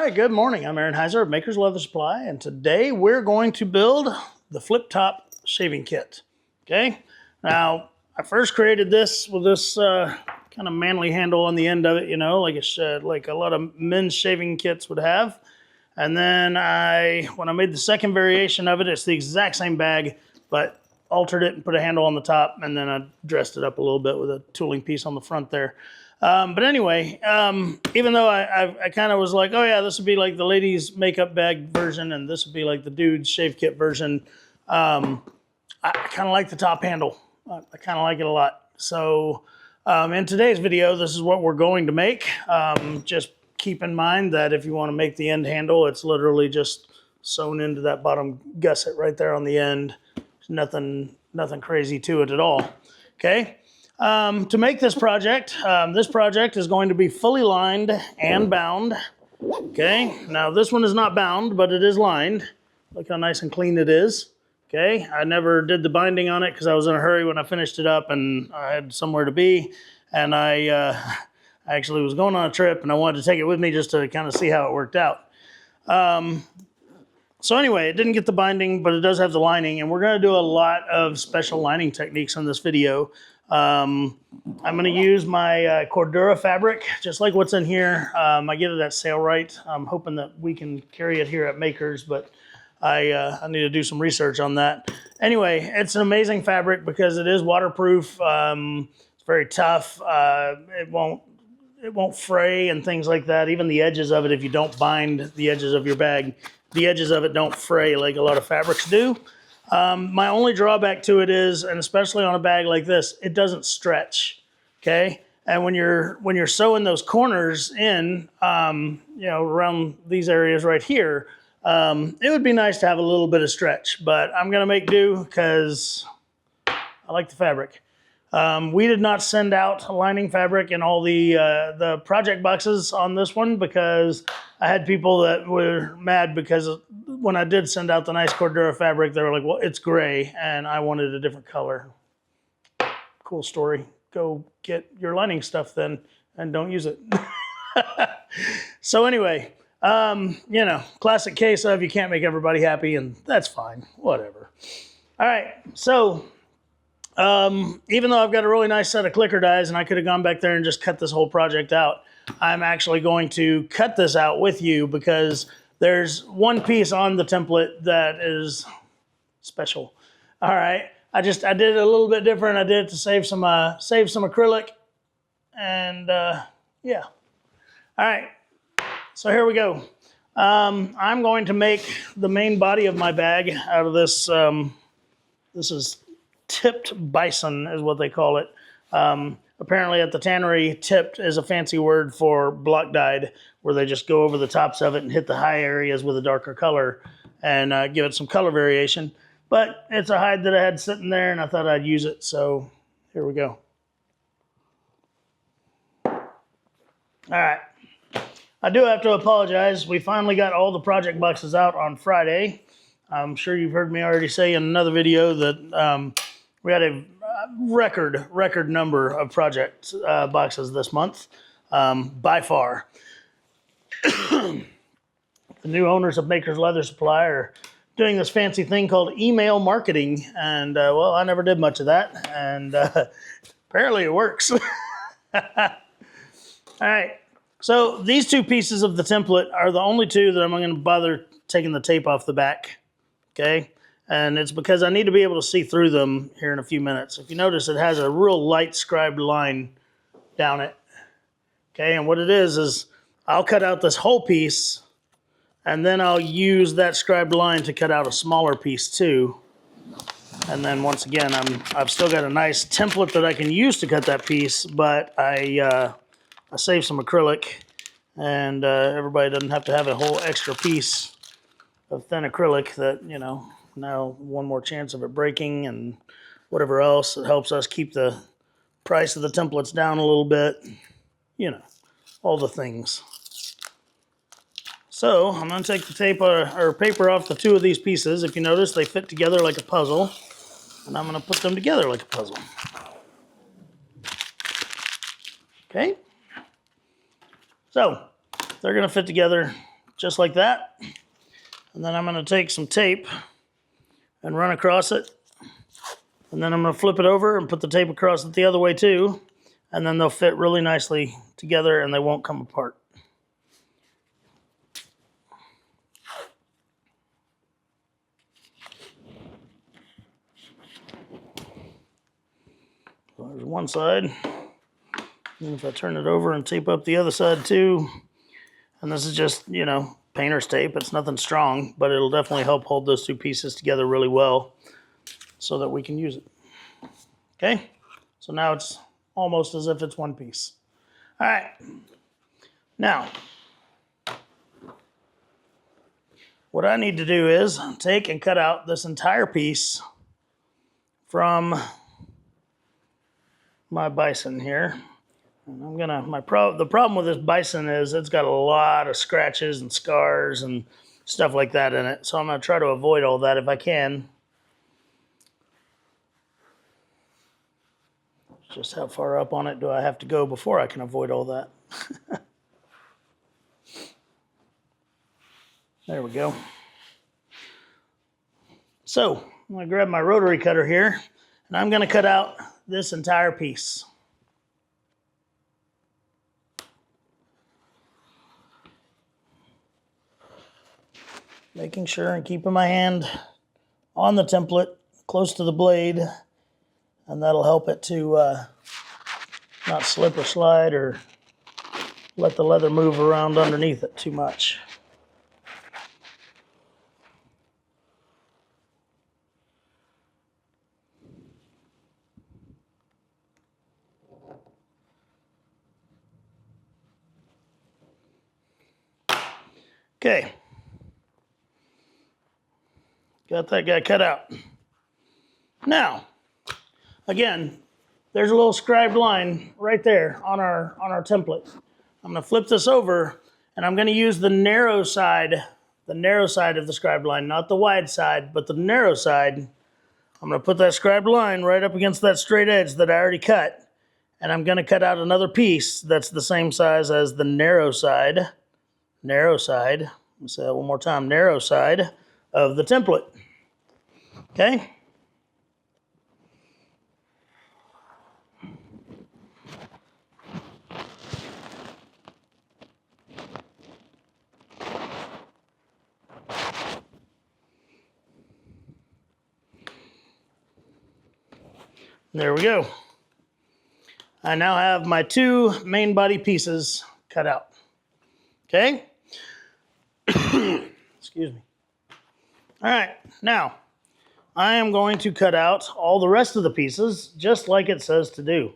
right, good morning. I'm Aaron Heiser of Maker's Leather Supply, and today we're going to build the flip top shaving kit. Okay, now I first created this with this kind of manly handle on the end of it, you know, like a lot of men's shaving kits would have. And then when I made the second variation of it, it's the exact same bag, but altered it and put a handle on the top, and then I dressed it up a little bit with a tooling piece on the front there. But anyway, even though I kind of was like, oh yeah, this would be like the ladies' makeup bag version, and this would be like the dude's shave kit version, I kind of like the top handle. I kind of like it a lot. So in today's video, this is what we're going to make. Just keep in mind that if you want to make the end handle, it's literally just sewn into that bottom gusset right there on the end. There's nothing crazy to it at all. Okay. To make this project is going to be fully lined and bound. Okay, now this one is not bound, but it is lined. Look how nice and clean it is. Okay, I never did the binding on it because I was in a hurry when I finished it up and I had somewhere to be. And I actually was going on a trip and I wanted to take it with me just to kind of see how it worked out. So anyway, it didn't get the binding, but it does have the lining, and we're going to do a lot of special lining techniques in this video. I'm going to use my Cordura fabric, just like what's in here. I get it at Sailrite. I'm hoping that we can carry it here at Makers, but I need to do some research on that. Anyway, it's an amazing fabric because it is waterproof. It's very tough. It won't fray and things like that. Even the edges of it, if you don't bind the edges of your bag, the edges of it don't fray like a lot of fabrics do. My only drawback to it is, and especially on a bag like this, it doesn't stretch, okay? And when you're sewing those corners in, you know, around these areas right here, it would be nice to have a little bit of stretch, but I'm gonna make do because I like the fabric. We did not send out lining fabric in all the project boxes on this one because I had people that were mad because when I did send out the nice Cordura fabric, they were like, well, it's gray, and I wanted a different color. Cool story. Go get your lining stuff then, and don't use it. So anyway, you know, classic case of you can't make everybody happy, and that's fine. Whatever. All right, so even though I've got a really nice set of clicker dies and I could have gone back there and just cut this whole project out, I'm actually going to cut this out with you because there's one piece on the template that is special. All right, I did it a little bit different. I did it to save some acrylic, and yeah. All right, so here we go. I'm going to make the main body of my bag out of this. This is tipped bison is what they call it. Apparently at the tannery, tipped is a fancy word for block dyed, where they just go over the tops of it and hit the high areas with a darker color and give it some color variation. But it's a hide that I had sitting there and I thought I'd use it, so here we go. All right, I do have to apologize. We finally got all the project boxes out on Friday. I'm sure you've heard me already say in another video that we had a record number of project boxes this month, by far. The new owners of Maker's Leather Supply are doing this fancy thing called email marketing, and well, I never did much of that, and apparently it works. All right, so these two pieces of the template are the only two that I'm going to bother taking the tape off the back, okay? And it's because I need to be able to see through them here in a few minutes. If you notice, it has a real light scribed line down it. Okay, and what it is I'll cut out this whole piece, and then I'll use that scribed line to cut out a smaller piece too. And then once again, I've still got a nice template that I can use to cut that piece, but I saved some acrylic, and everybody doesn't have to have a whole extra piece of thin acrylic that, you know, now one more chance of it breaking and whatever else. It helps us keep the price of the templates down a little bit, you know, all the things. So I'm going to take the tape or paper off the two of these pieces. If you notice, they fit together like a puzzle, and I'm going to put them together like a puzzle. Okay, so they're going to fit together just like that. And then I'm going to take some tape and run across it. And then I'm going to flip it over and put the tape across it the other way too. And then they'll fit really nicely together and they won't come apart. So there's one side. And if I turn it over and tape up the other side too, and this is just, you know, painter's tape. It's nothing strong, but it'll definitely help hold those two pieces together really well so that we can use it. Okay, so now it's almost as if it's one piece. All right, now what I need to do is take and cut out this entire piece from my bison here. And I'm gonna, the problem with this bison is it's got a lot of scratches and scars and stuff like that in it. So I'm gonna try to avoid all that if I can. Just how far up on it do I have to go before I can avoid all that? There we go. So I'm gonna grab my rotary cutter here and I'm gonna cut out this entire piece. Making sure and keeping my hand on the template close to the blade, and that'll help it to not slip or slide or let the leather move around underneath it too much. Okay. Got that guy cut out. Now, again, there's a little scribed line right there on our template. I'm going to flip this over, and I'm going to use the narrow side of the scribed line, not the wide side, but the narrow side. I'm going to put that scribed line right up against that straight edge that I already cut, and I'm going to cut out another piece that's the same size as the narrow side. Narrow side. Let's say that one more time. Narrow side of the template. Okay? There we go. I now have my two main body pieces cut out. Okay? Excuse me. All right, now I am going to cut out all the rest of the pieces just like it says to do.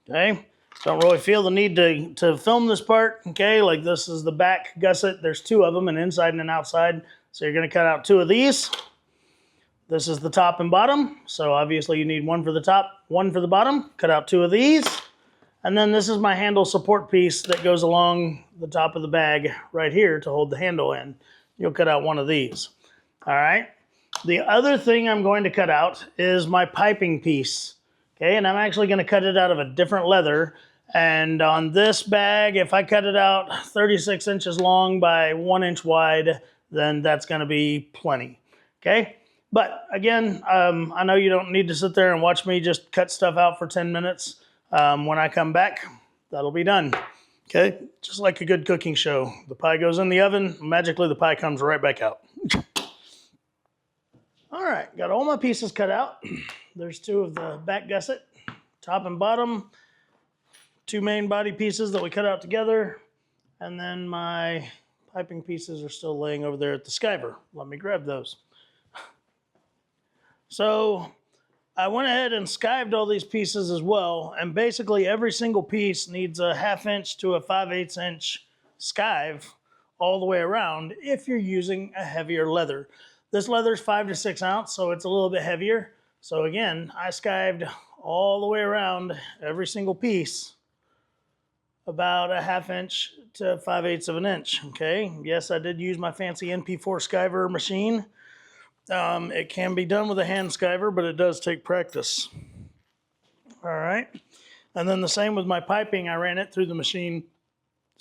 Okay? Don't really feel the need to film this part. Okay, like this is the back gusset. There's two of them, an inside and an outside. So you're going to cut out two of these. This is the top and bottom. So obviously you need one for the top, one for the bottom. Cut out two of these. And then this is my handle support piece that goes along the top of the bag right here to hold the handle in. You'll cut out one of these. All right. The other thing I'm going to cut out is my piping piece. Okay, and I'm actually going to cut it out of a different leather. And on this bag, if I cut it out 36 inches long by 1 inch wide, then that's going to be plenty. Okay. But again, I know you don't need to sit there and watch me just cut stuff out for 10 minutes. When I come back, that'll be done. Okay, just like a good cooking show. The pie goes in the oven, magically the pie comes right back out. All right, got all my pieces cut out. There's two of the back gusset, top and bottom, two main body pieces that we cut out together, and then my piping pieces are still laying over there at the skiver. Let me grab those. So I went ahead and skived all these pieces as well, and basically every single piece needs a 1/2 inch to a 5/8 inch skive all the way around if you're using a heavier leather. This leather is 5 to 6 ounce, so it's a little bit heavier. So again, I skived all the way around every single piece about a 1/2 inch to 5/8 of an inch. Okay, yes, I did use my fancy NP4 skiver machine. It can be done with a hand skiver, but it does take practice. All right. And then the same with my piping. I ran it through the machine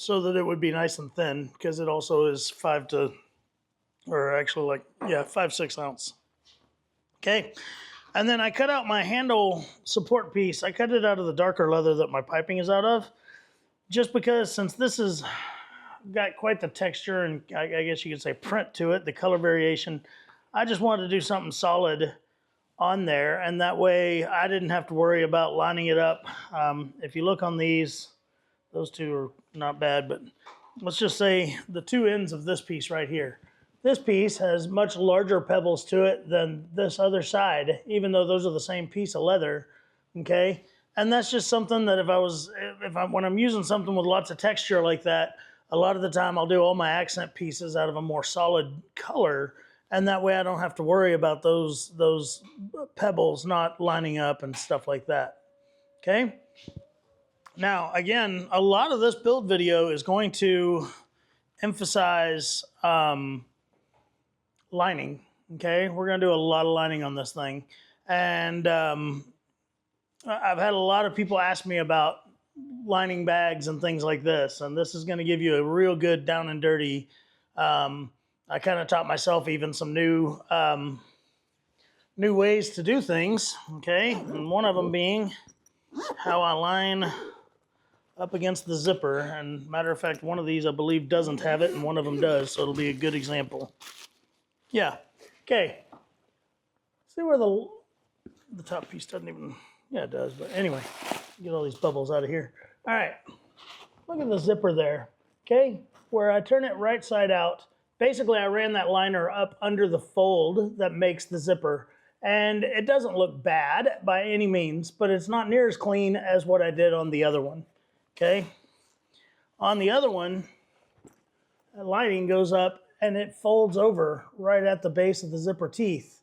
so that it would be nice and thin, because it also is 5-6 ounce. Okay. And then I cut out my handle support piece. I cut it out of the darker leather that my piping is out of, just because since this has got quite the texture and I guess you could say print to it, the color variation, I just wanted to do something solid on there, and that way I didn't have to worry about lining it up. If you look on these, those two are not bad, but let's just say the two ends of this piece right here. This piece has much larger pebbles to it than this other side, even though those are the same piece of leather, okay? And that's just something that when I'm using something with lots of texture like that, a lot of the time I'll do all my accent pieces out of a more solid color, and that way I don't have to worry about those pebbles not lining up and stuff like that, okay? Now, again, a lot of this build video is going to emphasize lining, okay? We're going to do a lot of lining on this thing. And I've had a lot of people ask me about lining bags and things like this, and this is going to give you a real good down and dirty. I kind of taught myself even some new ways to do things, okay? And one of them being how I line up against the zipper. And matter of fact, one of these I believe doesn't have it and one of them does, so it'll be a good example. Yeah, okay. See where the top piece doesn't even, yeah it does, but anyway, get all these bubbles out of here. All right, look at the zipper there, okay? Where I turn it right side out, basically I ran that liner up under the fold that makes the zipper, and it doesn't look bad by any means, but it's not near as clean as what I did on the other one. Okay, on the other one, that lining goes up and it folds over right at the base of the zipper teeth.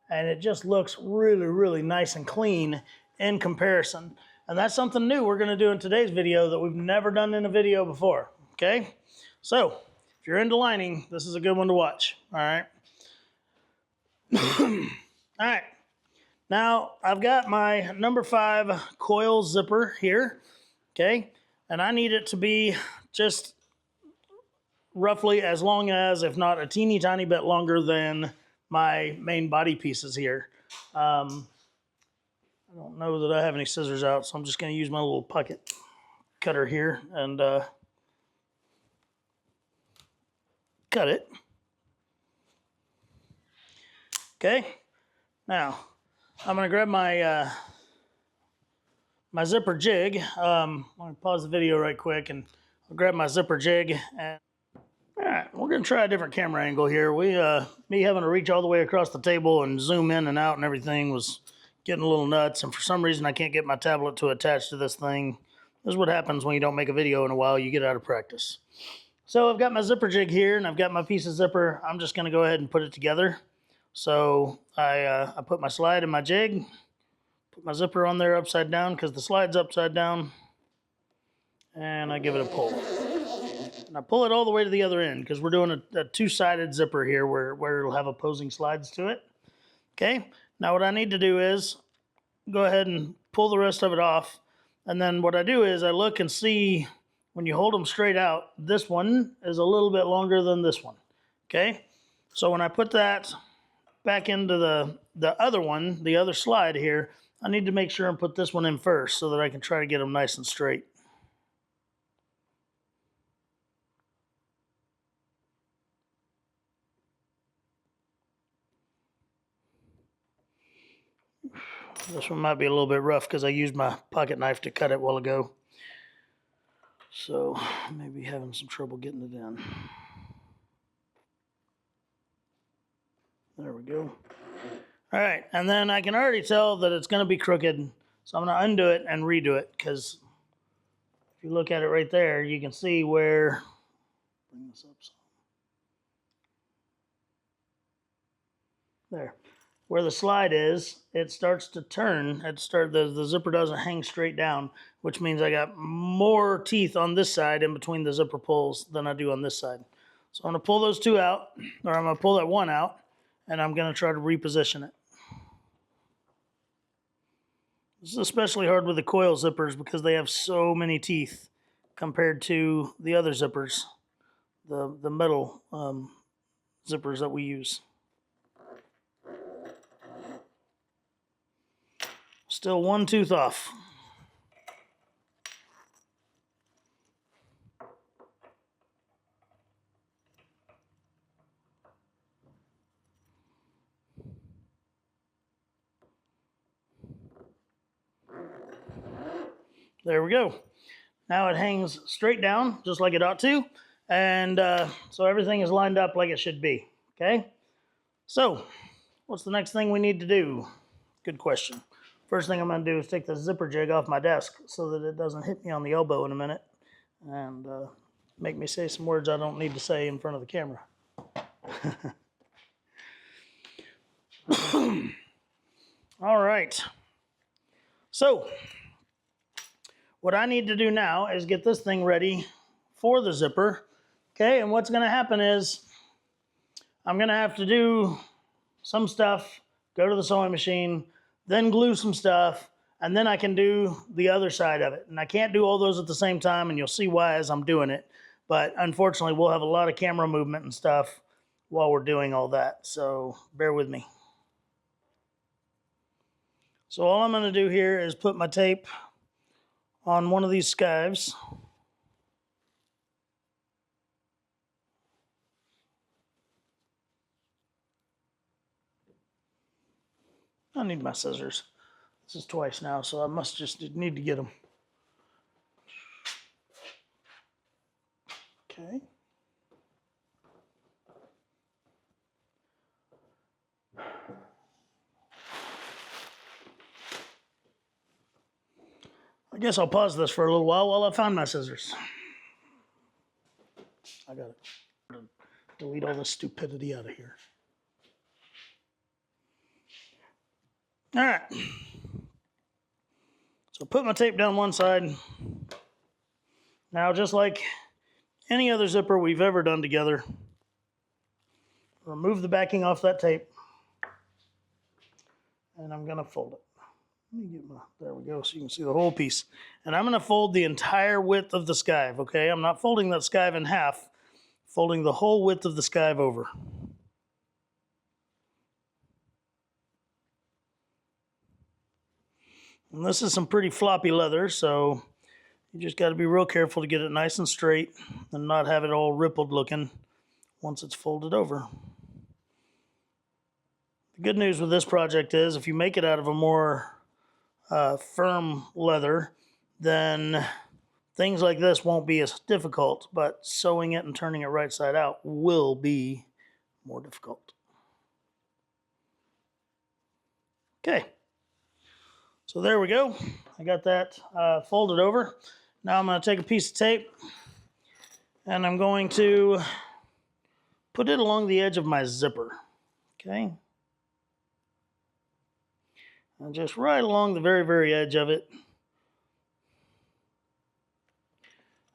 And it just looks really, really nice and clean in comparison. And that's something new we're going to do in today's video that we've never done in a video before. Okay, so if you're into lining, this is a good one to watch. All right. All right. Now I've got my number 5 coil zipper here. Okay. And I need it to be just roughly as long as, if not a teeny tiny bit longer than my main body pieces here. I don't know that I have any scissors out, so I'm just going to use my little pocket cutter here and cut it. Okay. Now, I'm going to grab my my zipper jig. I'm going to pause the video right quick and I'll grab my zipper jig. And all right, we're going to try a different camera angle here. Me having to reach all the way across the table and zoom in and out and everything was getting a little nuts. And for some reason, I can't get my tablet to attach to this thing. This is what happens when you don't make a video in a while. You get out of practice. So I've got my zipper jig here and I've got my piece of zipper. I'm just going to go ahead and put it together. So I put my slide in my jig. Put my zipper on there upside down because the slide's upside down. And I give it a pull. And I pull it all the way to the other end because we're doing a two-sided zipper here where it'll have opposing slides to it. Okay, now what I need to do is go ahead and pull the rest of it off. And then what I do is I look and see when you hold them straight out, this one is a little bit longer than this one. Okay, so when I put that back into the other one, the other slide here, I need to make sure and put this one in first so that I can try to get them nice and straight. This one might be a little bit rough because I used my pocket knife to cut it a while ago. So I may be having some trouble getting it in. There we go. All right, and then I can already tell that it's going to be crooked, so I'm going to undo it and redo it, because if you look at it right there, you can see where, bring this up some. There, where the slide is, it starts to turn. The zipper doesn't hang straight down, which means I got more teeth on this side in between the zipper pulls than I do on this side. So I'm going to pull those two out, or I'm going to pull that one out, and I'm going to try to reposition it. This is especially hard with the coil zippers because they have so many teeth compared to the other zippers, the metal zippers that we use. Still one tooth off. There we go. Now it hangs straight down, just like it ought to, and so everything is lined up like it should be, okay? So, what's the next thing we need to do? Good question. First thing I'm going to do is take the zipper jig off my desk so that it doesn't hit me on the elbow in a minute and make me say some words I don't need to say in front of the camera. All right. So, what I need to do now is get this thing ready for the zipper. Okay, and what's going to happen is I'm going to have to do some stuff, go to the sewing machine, then glue some stuff, and then I can do the other side of it. And I can't do all those at the same time, and you'll see why as I'm doing it. But unfortunately, we'll have a lot of camera movement and stuff while we're doing all that, so bear with me. So all I'm going to do here is put my tape on one of these skives. I need my scissors. This is twice now, so I must just need to get them. Okay. I guess I'll pause this for a little while I find my scissors. I gotta delete all this stupidity out of here. All right. So put my tape down one side. Now, just like any other zipper we've ever done together, remove the backing off that tape, and I'm gonna fold it. Let me get my, there we go, so you can see the whole piece. And I'm gonna fold the entire width of the skive, okay? I'm not folding that skive in half, folding the whole width of the skive over. And this is some pretty floppy leather, so you just got to be real careful to get it nice and straight and not have it all rippled looking once it's folded over. The good news with this project is if you make it out of a more firm leather, then things like this won't be as difficult, but sewing it and turning it right side out will be more difficult. Okay. So there we go. I got that folded over. Now I'm going to take a piece of tape and I'm going to put it along the edge of my zipper. Okay. And just right along the very, very edge of it.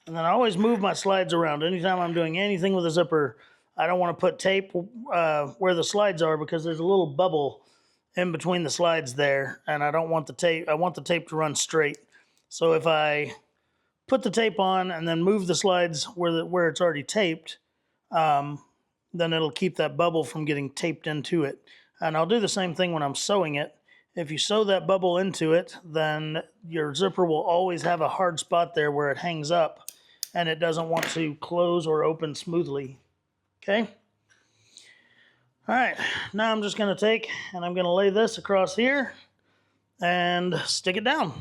And then I always move my slides around. Anytime I'm doing anything with a zipper, I don't want to put tape where the slides are because there's a little bubble in between the slides there, and I don't want the tape. I want the tape to run straight. So if I put the tape on and then move the slides where it's already taped, then it'll keep that bubble from getting taped into it. And I'll do the same thing when I'm sewing it. If you sew that bubble into it, then your zipper will always have a hard spot there where it hangs up and it doesn't want to close or open smoothly. Okay? All right, now I'm just going to take and I'm going to lay this across here and stick it down.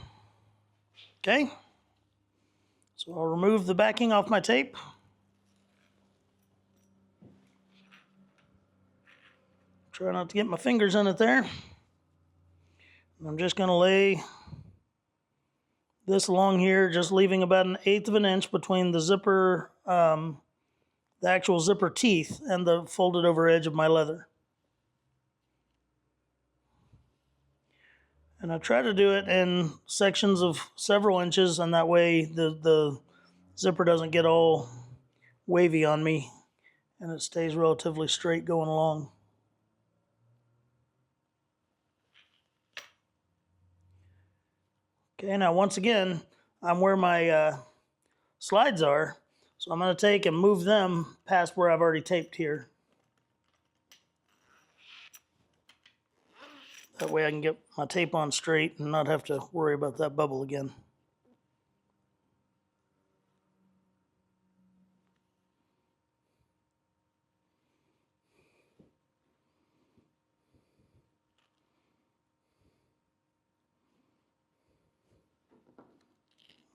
Okay? So I'll remove the backing off my tape. Try not to get my fingers in it there. And I'm just going to lay this along here, just leaving about 1/8 of an inch between the zipper, the actual zipper teeth and the folded over edge of my leather. And I try to do it in sections of several inches, and that way the zipper doesn't get all wavy on me and it stays relatively straight going along. Okay, now once again, I'm where my slides are. So I'm going to take and move them past where I've already taped here. That way I can get my tape on straight and not have to worry about that bubble again.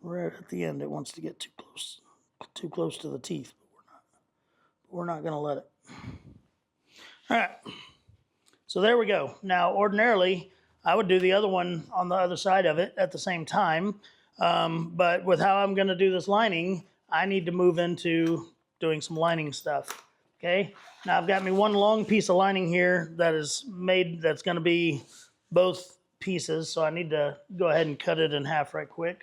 Right at the end, it wants to get too close to the teeth, but we're not going to let it. All right, so there we go. Now, ordinarily, I would do the other one on the other side of it at the same time, but with how I'm going to do this lining, I need to move into doing some lining stuff. Okay, now I've got me one long piece of lining here that is made, that's going to be both pieces, so I need to go ahead and cut it in half right quick.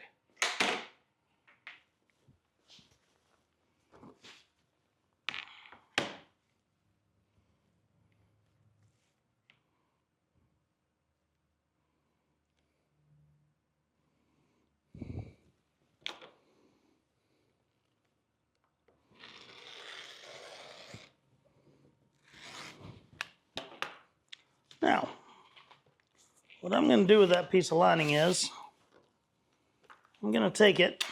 Now, what I'm going to do with that piece of lining is, I'm going to take it,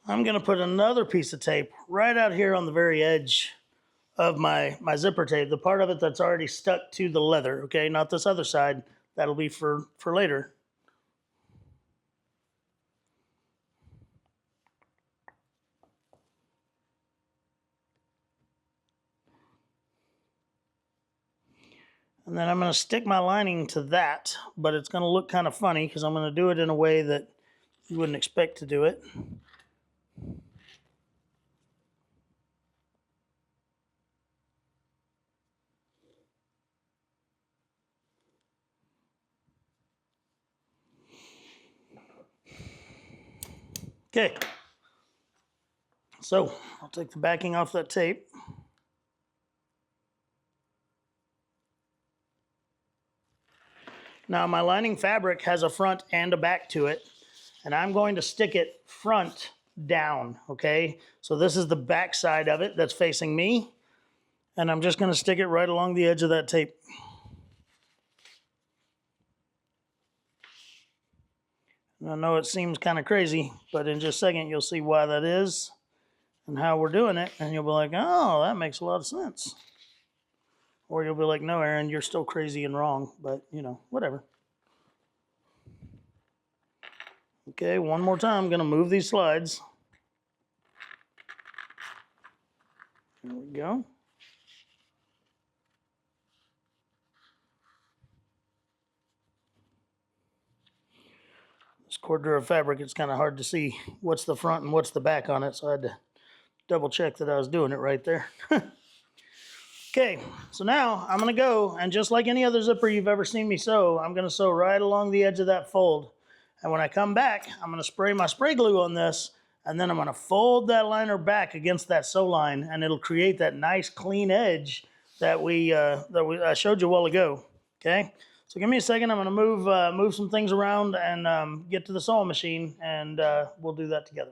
I'm going to put another piece of tape right out here on the very edge of my zipper tape, the part of it that's already stuck to the leather, okay? Not this other side. That'll be for later. And then I'm going to stick my lining to that, but it's going to look kind of funny because I'm going to do it in a way that you wouldn't expect to do it. Okay, so I'll take the backing off that tape. Now my lining fabric has a front and a back to it, and I'm going to stick it front down, okay? So this is the back side of it that's facing me, and I'm just going to stick it right along the edge of that tape. And I know it seems kind of crazy, but in just a second you'll see why that is and how we're doing it, and you'll be like, oh, that makes a lot of sense. Or you'll be like, no, Aaron, you're still crazy and wrong, but, you know, whatever. Okay, one more time, I'm going to move these slides. There we go. This Cordura fabric, it's kind of hard to see what's the front and what's the back on it, so I had to double check that I was doing it right there. Okay, so now I'm going to go, and just like any other zipper you've ever seen me sew, I'm going to sew right along the edge of that fold. And when I come back, I'm going to spray my spray glue on this, and then I'm going to fold that liner back against that sew line, and it'll create that nice clean edge that I showed you a while ago. Okay, so give me a second. I'm going to move some things around and get to the sewing machine, and we'll do that together.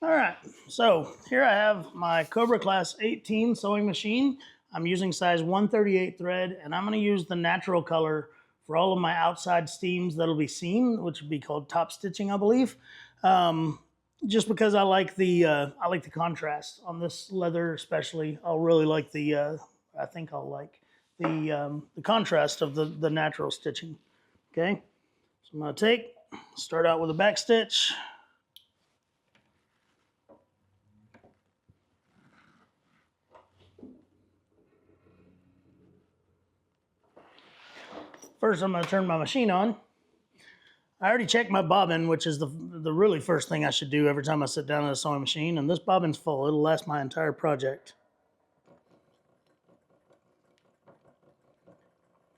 All right, so here I have my Cobra Class 18 sewing machine. I'm using size 138 thread, and I'm going to use the natural color for all of my outside steams that'll be seen, which would be called top stitching, I believe. Just because I like the contrast on this leather, especially. I'll really like the I think I'll like the contrast of the natural stitching. Okay, so I'm going to start out with a back stitch. First, I'm going to turn my machine on. I already checked my bobbin, which is the really first thing I should do every time I sit down at a sewing machine, and this bobbin's full. It'll last my entire project.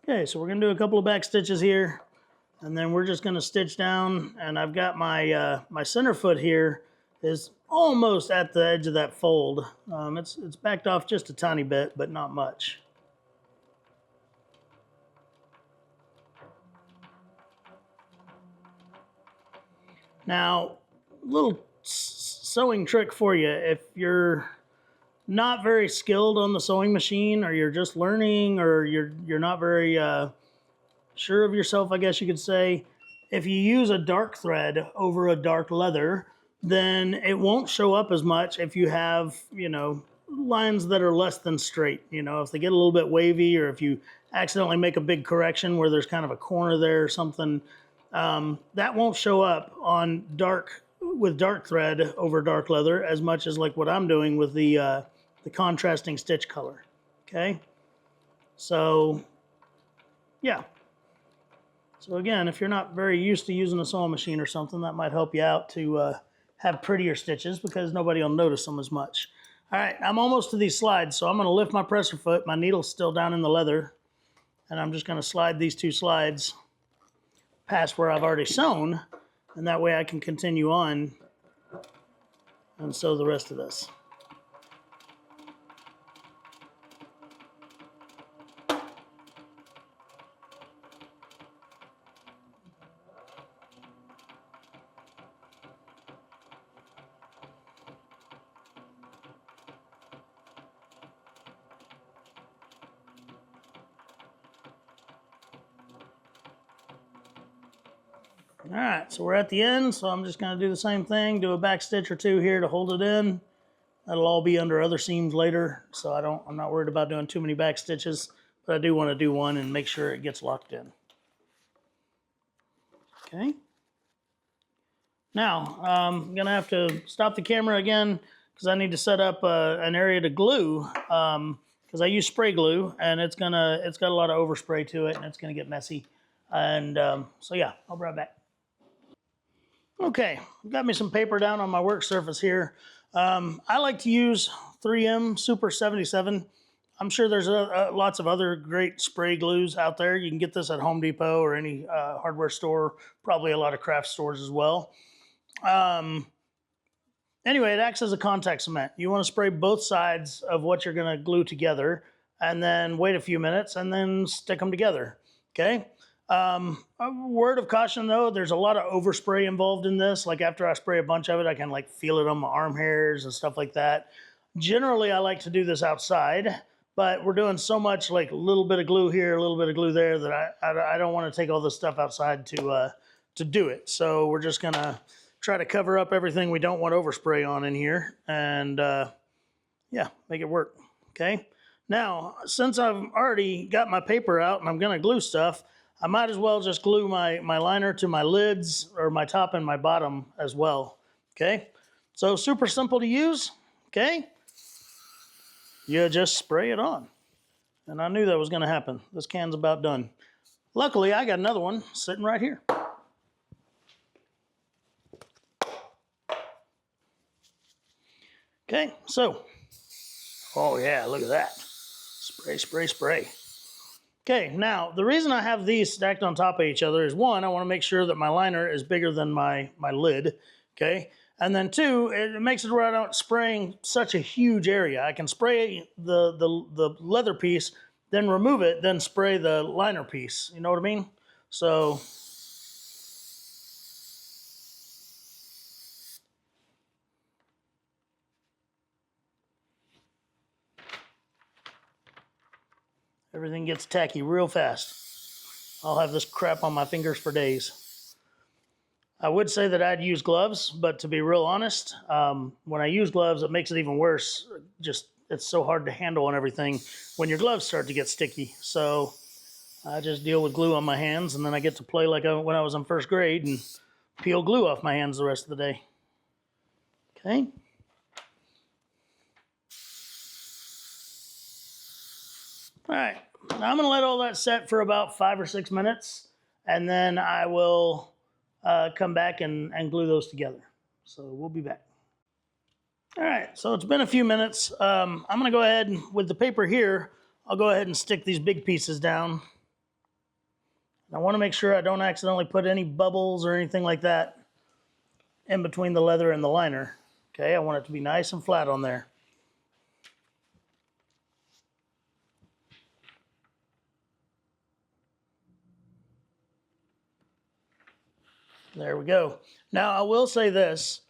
Okay, so we're going to do a couple of back stitches here, and then we're just going to stitch down, and I've got my my center foot here is almost at the edge of that fold. It's backed off just a tiny bit, but not much. Now, little sewing trick for you. If you're not very skilled on the sewing machine, or you're just learning, or you're not very sure of yourself, I guess you could say, if you use a dark thread over a dark leather, then it won't show up as much if you have, you know, lines that are less than straight. You know, if they get a little bit wavy, or if you accidentally make a big correction where there's kind of a corner there or something, that won't show up on dark thread over dark leather as much as like what I'm doing with the contrasting stitch color. Okay, so yeah. So again, if you're not very used to using a sewing machine or something, that might help you out to have prettier stitches, because nobody will notice them as much. All right, I'm almost to these slides, so I'm going to lift my presser foot. My needle's still down in the leather, and I'm just going to slide these 2 slides past where I've already sewn, and that way I can continue on and sew the rest of this. All right, so we're at the end, so I'm just going to do the same thing, do a back stitch or 2 here to hold it in. That'll all be under other seams later, so I'm not worried about doing too many back stitches, but I do want to do one and make sure it gets locked in. Okay. Now, I'm going to have to stop the camera again because I need to set up an area to glue, because I use spray glue, and it's got a lot of overspray to it, and it's going to get messy. And so yeah, I'll be right back. Okay, got me some paper down on my work surface here. I like to use 3M Super 77. I'm sure there's lots of other great spray glues out there. You can get this at Home Depot or any hardware store, probably a lot of craft stores as well. Anyway, it acts as a contact cement. You want to spray both sides of what you're going to glue together, and then wait a few minutes and then stick them together. Okay. A word of caution though, there's a lot of overspray involved in this. Like after I spray a bunch of it, I can like feel it on my arm hairs and stuff like that. Generally, I like to do this outside, but we're doing so much, like a little bit of glue here, a little bit of glue there, that I don't want to take all this stuff outside to do it. So we're just gonna try to cover up everything we don't want overspray on in here, and yeah, make it work. Okay. Now, since I've already got my paper out and I'm gonna glue stuff, I might as well just glue my liner to my lids, or my top and my bottom as well. Okay, so super simple to use. Okay, you just spray it on. And I knew that was going to happen. This can's about done. Luckily, I got another one sitting right here. Okay, so, oh yeah, look at that. Spray, spray, spray. Okay, now, the reason I have these stacked on top of each other is, 1, I want to make sure that my liner is bigger than my lid, okay? And then 2, it makes it where I don't spraying such a huge area. I can spray the leather piece, then remove it, then spray the liner piece. You know what I mean? So, everything gets tacky real fast. I'll have this crap on my fingers for days. I would say that I'd use gloves, but to be real honest, when I use gloves, it makes it even worse. Just, it's so hard to handle and everything when your gloves start to get sticky. So I just deal with glue on my hands, and then I get to play like when I was in first grade and peel glue off my hands the rest of the day. Okay. All right, now I'm going to let all that set for about 5 or 6 minutes, and then I will come back and glue those together. So we'll be back. All right, so it's been a few minutes. I'm going to go ahead and, with the paper here, I'll go ahead and stick these big pieces down. I want to make sure I don't accidentally put any bubbles or anything like that in between the leather and the liner. Okay, I want it to be nice and flat on there. There we go. Now, I will say this.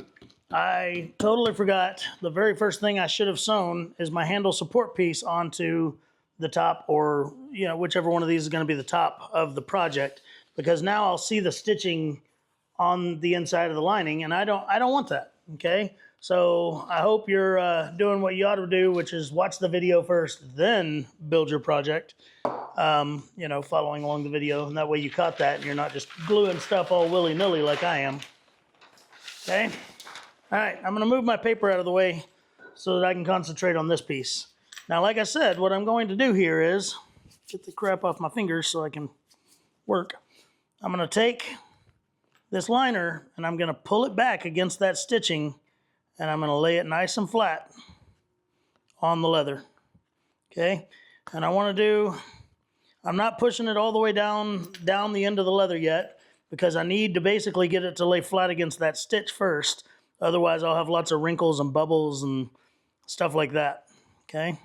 I totally forgot. The very first thing I should have sewn is my handle support piece onto the top, or whichever one of these is going to be the top of the project, because now I'll see the stitching on the inside of the lining, and I don't want that. Okay, so I hope you're doing what you ought to do, which is watch the video first, then build your project. Following along the video, and that way you caught that, and you're not just gluing stuff all willy-nilly like I am. Okay. All right, I'm going to move my paper out of the way so that I can concentrate on this piece. Now, like I said, what I'm going to do here is get the crap off my fingers so I can work. I'm going to take this liner and I'm going to pull it back against that stitching, and I'm going to lay it nice and flat on the leather. Okay, and I'm not pushing it all the way down the end of the leather yet, because I need to basically get it to lay flat against that stitch first. Otherwise, I'll have lots of wrinkles and bubbles and stuff like that. Okay.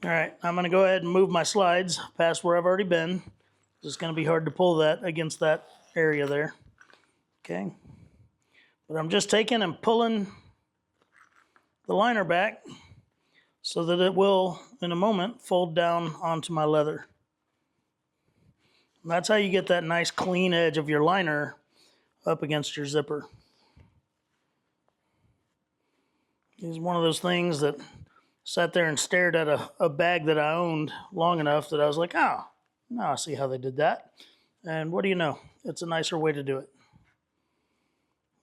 All right, I'm going to go ahead and move my slides past where I've already been. It's going to be hard to pull that against that area there. Okay. But I'm just taking and pulling the liner back so that it will, in a moment, fold down onto my leather. And that's how you get that nice clean edge of your liner up against your zipper. It's one of those things that sat there and stared at a bag that I owned long enough that I was like, oh, now I see how they did that. And what do you know? It's a nicer way to do it.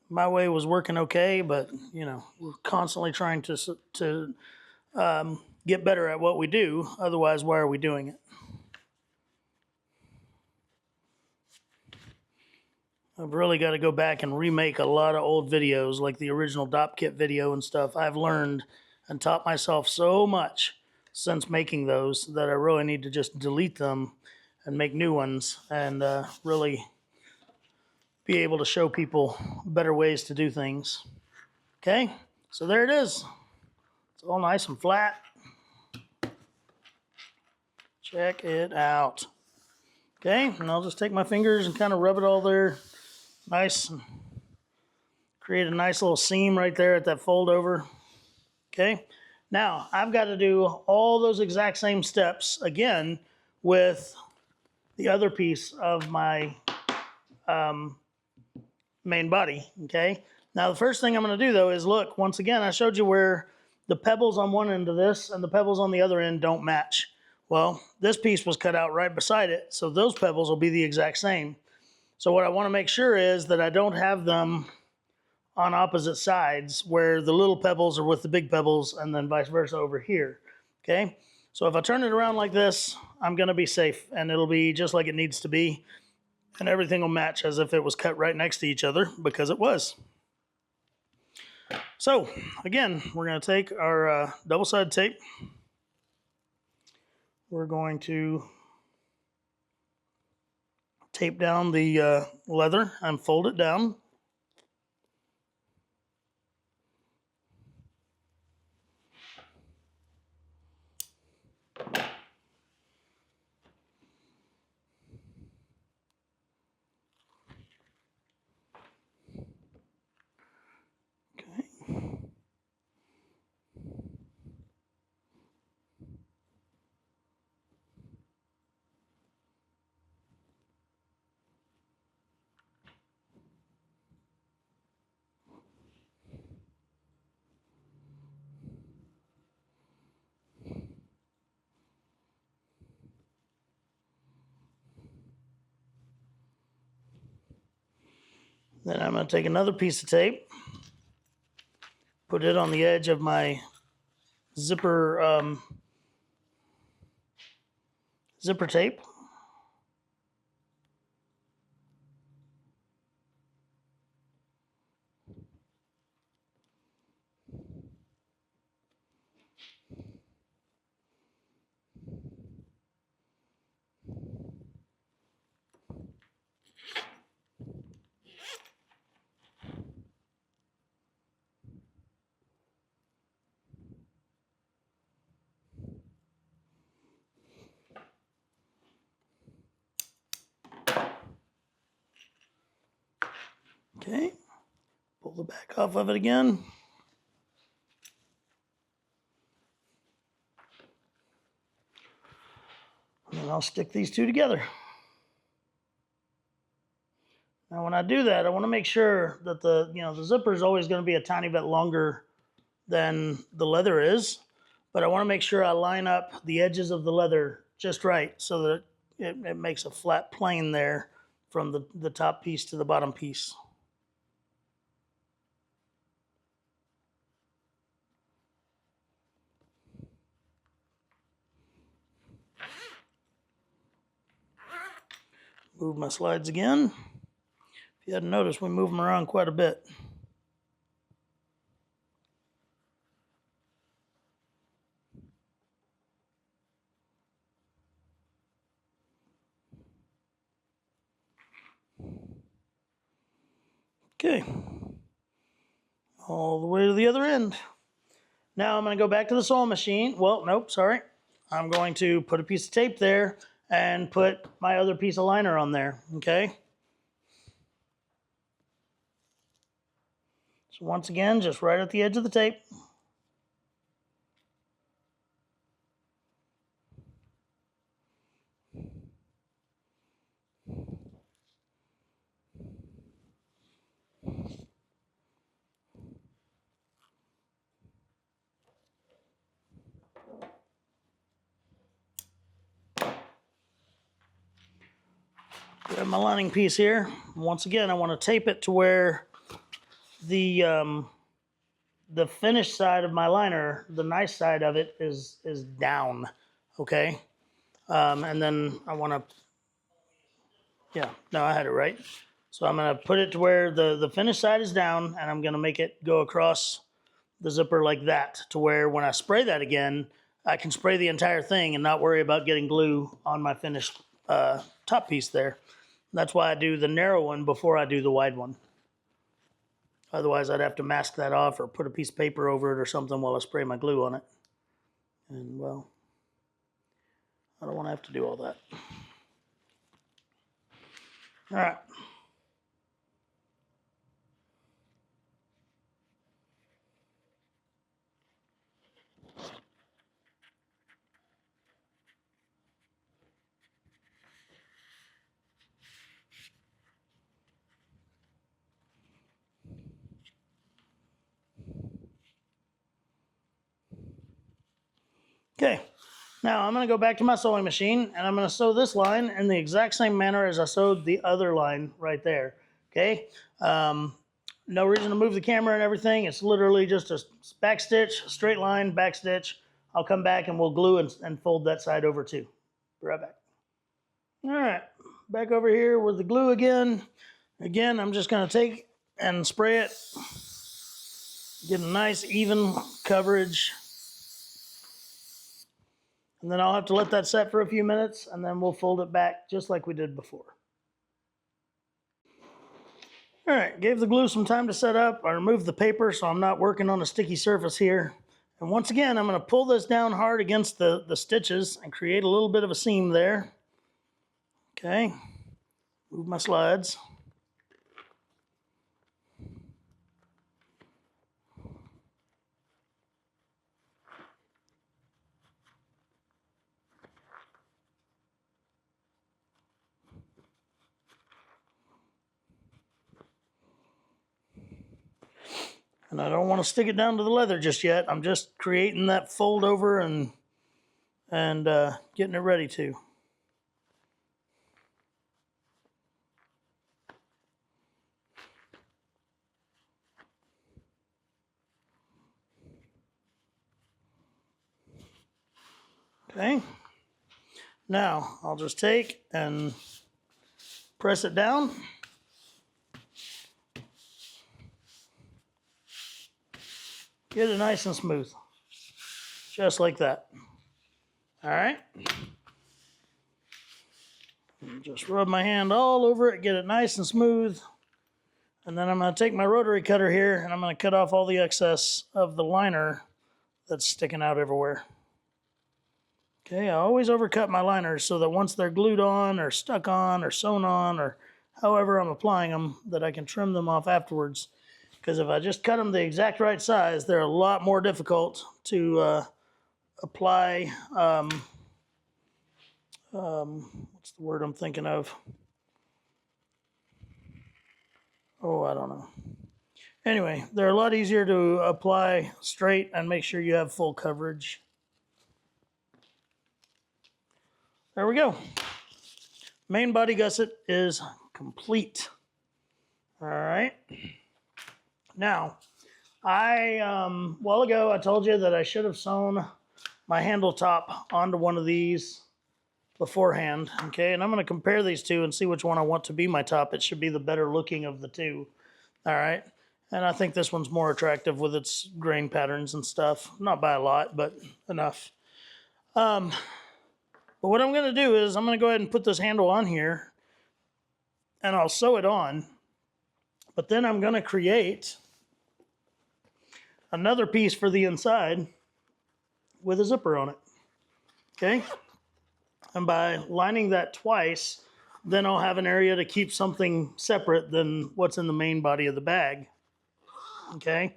My way was working okay, but, we're constantly trying to get better at what we do. Otherwise, why are we doing it? I've really got to go back and remake a lot of old videos, like the original Dop Kit video and stuff. I've learned and taught myself so much since making those that I really need to just delete them and make new ones, and really be able to show people better ways to do things. Okay, so there it is. It's all nice and flat. Check it out. Okay, and I'll just take my fingers and kind of rub it all there nice and create a nice little seam right there at that fold over. Okay, now I've got to do all those exact same steps again with the other piece of my main body. Okay, now the first thing I'm going to do though is look, once again, I showed you where the pebbles on one end of this and the pebbles on the other end don't match. Well, this piece was cut out right beside it, so those pebbles will be the exact same. So what I want to make sure is that I don't have them on opposite sides where the little pebbles are with the big pebbles and then vice versa over here. Okay, so if I turn it around like this, I'm going to be safe, and it'll be just like it needs to be, and everything will match as if it was cut right next to each other, because it was. So again, we're going to take our double-sided tape. We're going to tape down the leather and fold it down. Then I'm going to take another piece of tape, put it on the edge of my zipper zipper tape. Okay, pull the back off of it again. And then I'll stick these two together. Now when I do that, I want to make sure that the zipper is always going to be a tiny bit longer than the leather is, but I want to make sure I line up the edges of the leather just right so that it makes a flat plane there from the top piece to the bottom piece. Move my slides again. If you hadn't noticed, we move them around quite a bit. Okay, all the way to the other end. Now I'm going to go back to the sewing machine. Well, nope, sorry. I'm going to put a piece of tape there and put my other piece of liner on there, okay? So once again, just right at the edge of the tape. Grab my lining piece here. Once again, I want to tape it to where the finished side of my liner, the nice side of it, is down, okay? And then I want to, yeah, no, I had it right. So I'm going to put it to where the finished side is down, and I'm going to make it go across the zipper like that, to where when I spray that again, I can spray the entire thing and not worry about getting glue on my finished top piece there. That's why I do the narrow one before I do the wide one. Otherwise, I'd have to mask that off or put a piece of paper over it or something while I spray my glue on it. And, well, I don't want to have to do all that. All right. Okay, now I'm going to go back to my sewing machine and I'm going to sew this line in the exact same manner as I sewed the other line right there. Okay, no reason to move the camera and everything. It's literally just a back stitch, straight line, back stitch. I'll come back and we'll glue and fold that side over too. Be right back. All right, back over here with the glue again. Again, I'm just going to take and spray it. Get a nice even coverage. And then I'll have to let that set for a few minutes, and then we'll fold it back just like we did before. All right, gave the glue some time to set up. I removed the paper so I'm not working on a sticky surface here. And once again, I'm going to pull this down hard against the stitches and create a little bit of a seam there. Okay, move my slides. And I don't want to stick it down to the leather just yet. I'm just creating that fold over and getting it ready to. Okay. Now I'll just take and press it down. Get it nice and smooth, just like that. All right. And just rub my hand all over it, get it nice and smooth. And then I'm going to take my rotary cutter here and I'm going to cut off all the excess of the liner that's sticking out everywhere. Okay, I always overcut my liners so that once they're glued on or stuck on or sewn on or however I'm applying them, that I can trim them off afterwards. Because if I just cut them the exact right size, they're a lot more difficult to apply. What's the word I'm thinking of? Oh, I don't know. Anyway, they're a lot easier to apply straight and make sure you have full coverage. There we go. Main body gusset is complete. All right. Now, a while ago I told you that I should have sewn my handle top onto one of these beforehand. Okay, and I'm going to compare these two and see which one I want to be my top. It should be the better looking of the two. All right. And I think this one's more attractive with its grain patterns and stuff. Not by a lot, but enough. But what I'm going to do is I'm going to go ahead and put this handle on here and I'll sew it on. But then I'm going to create another piece for the inside with a zipper on it. Okay? And by lining that twice, then I'll have an area to keep something separate than what's in the main body of the bag. Okay?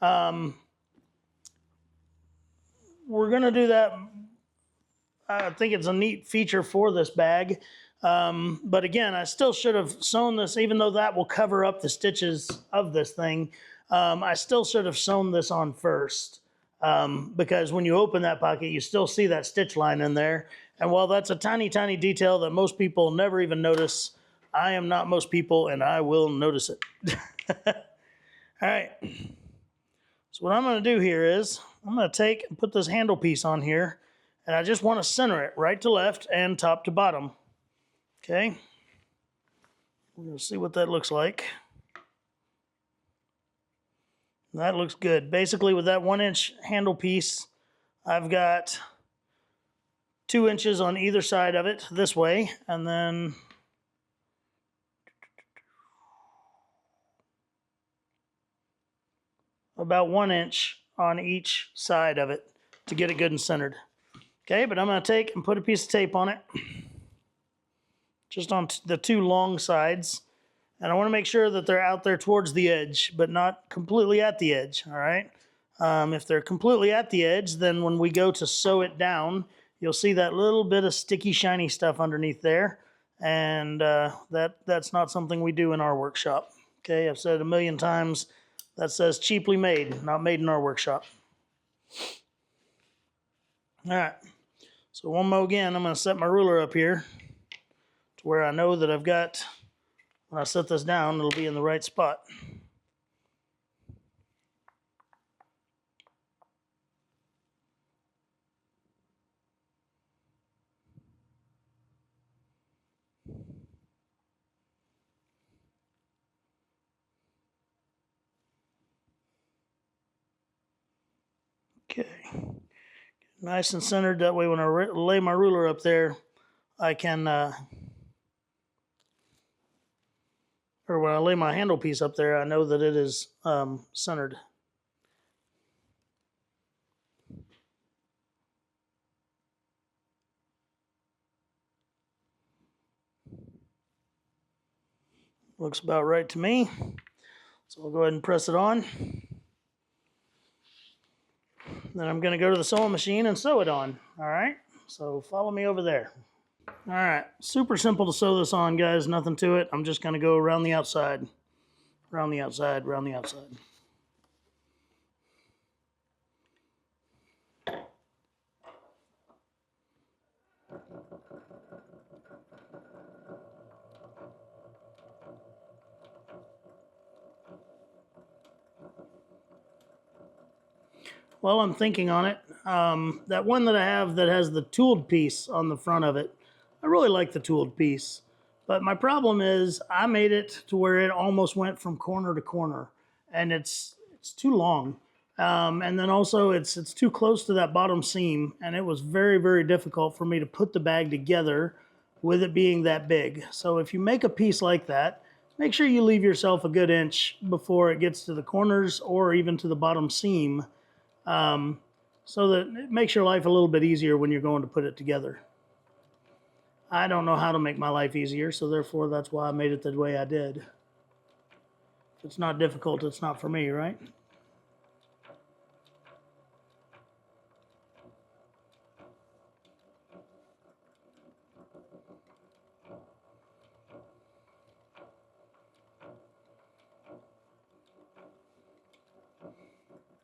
We're going to do that. I think it's a neat feature for this bag. But again, I still should have sewn this, even though that will cover up the stitches of this thing. I still should have sewn this on first. Because when you open that pocket, you still see that stitch line in there. And while that's a tiny, tiny detail that most people never even notice, I am not most people, and I will notice it. All right. So what I'm going to do here is I'm going to take and put this handle piece on here, and I just want to center it right to left and top to bottom. Okay. We're going to see what that looks like. That looks good. Basically, with that 1-inch handle piece, I've got 2 inches on either side of it this way, and then about 1 inch on each side of it to get it good and centered. Okay, but I'm going to take and put a piece of tape on it, just on the 2 long sides. And I want to make sure that they're out there towards the edge, but not completely at the edge, all right? If they're completely at the edge, then when we go to sew it down, you'll see that little bit of sticky, shiny stuff underneath there. And that's not something we do in our workshop. Okay, I've said it a million times. That says cheaply made, not made in our workshop. All right, so one more again, I'm going to set my ruler up here to where I know that I've got, when I set this down, it'll be in the right spot. Okay, nice and centered. That way when I lay my ruler up there, I can, or when I lay my handle piece up there, I know that it is centered. Looks about right to me. So I'll go ahead and press it on. Then I'm going to go to the sewing machine and sew it on. All right, so follow me over there. All right, super simple to sew this on, guys. Nothing to it. I'm just going to go around the outside, around the outside, around the outside. While I'm thinking on it, that one that I have that has the tooled piece on the front of it, I really like the tooled piece. But my problem is I made it to where it almost went from corner to corner, and it's too long. And then also it's too close to that bottom seam, and it was very, very difficult for me to put the bag together with it being that big. So if you make a piece like that, make sure you leave yourself a good inch before it gets to the corners or even to the bottom seam. So that it makes your life a little bit easier when you're going to put it together. I don't know how to make my life easier, so therefore that's why I made it the way I did. If it's not difficult, it's not for me, right?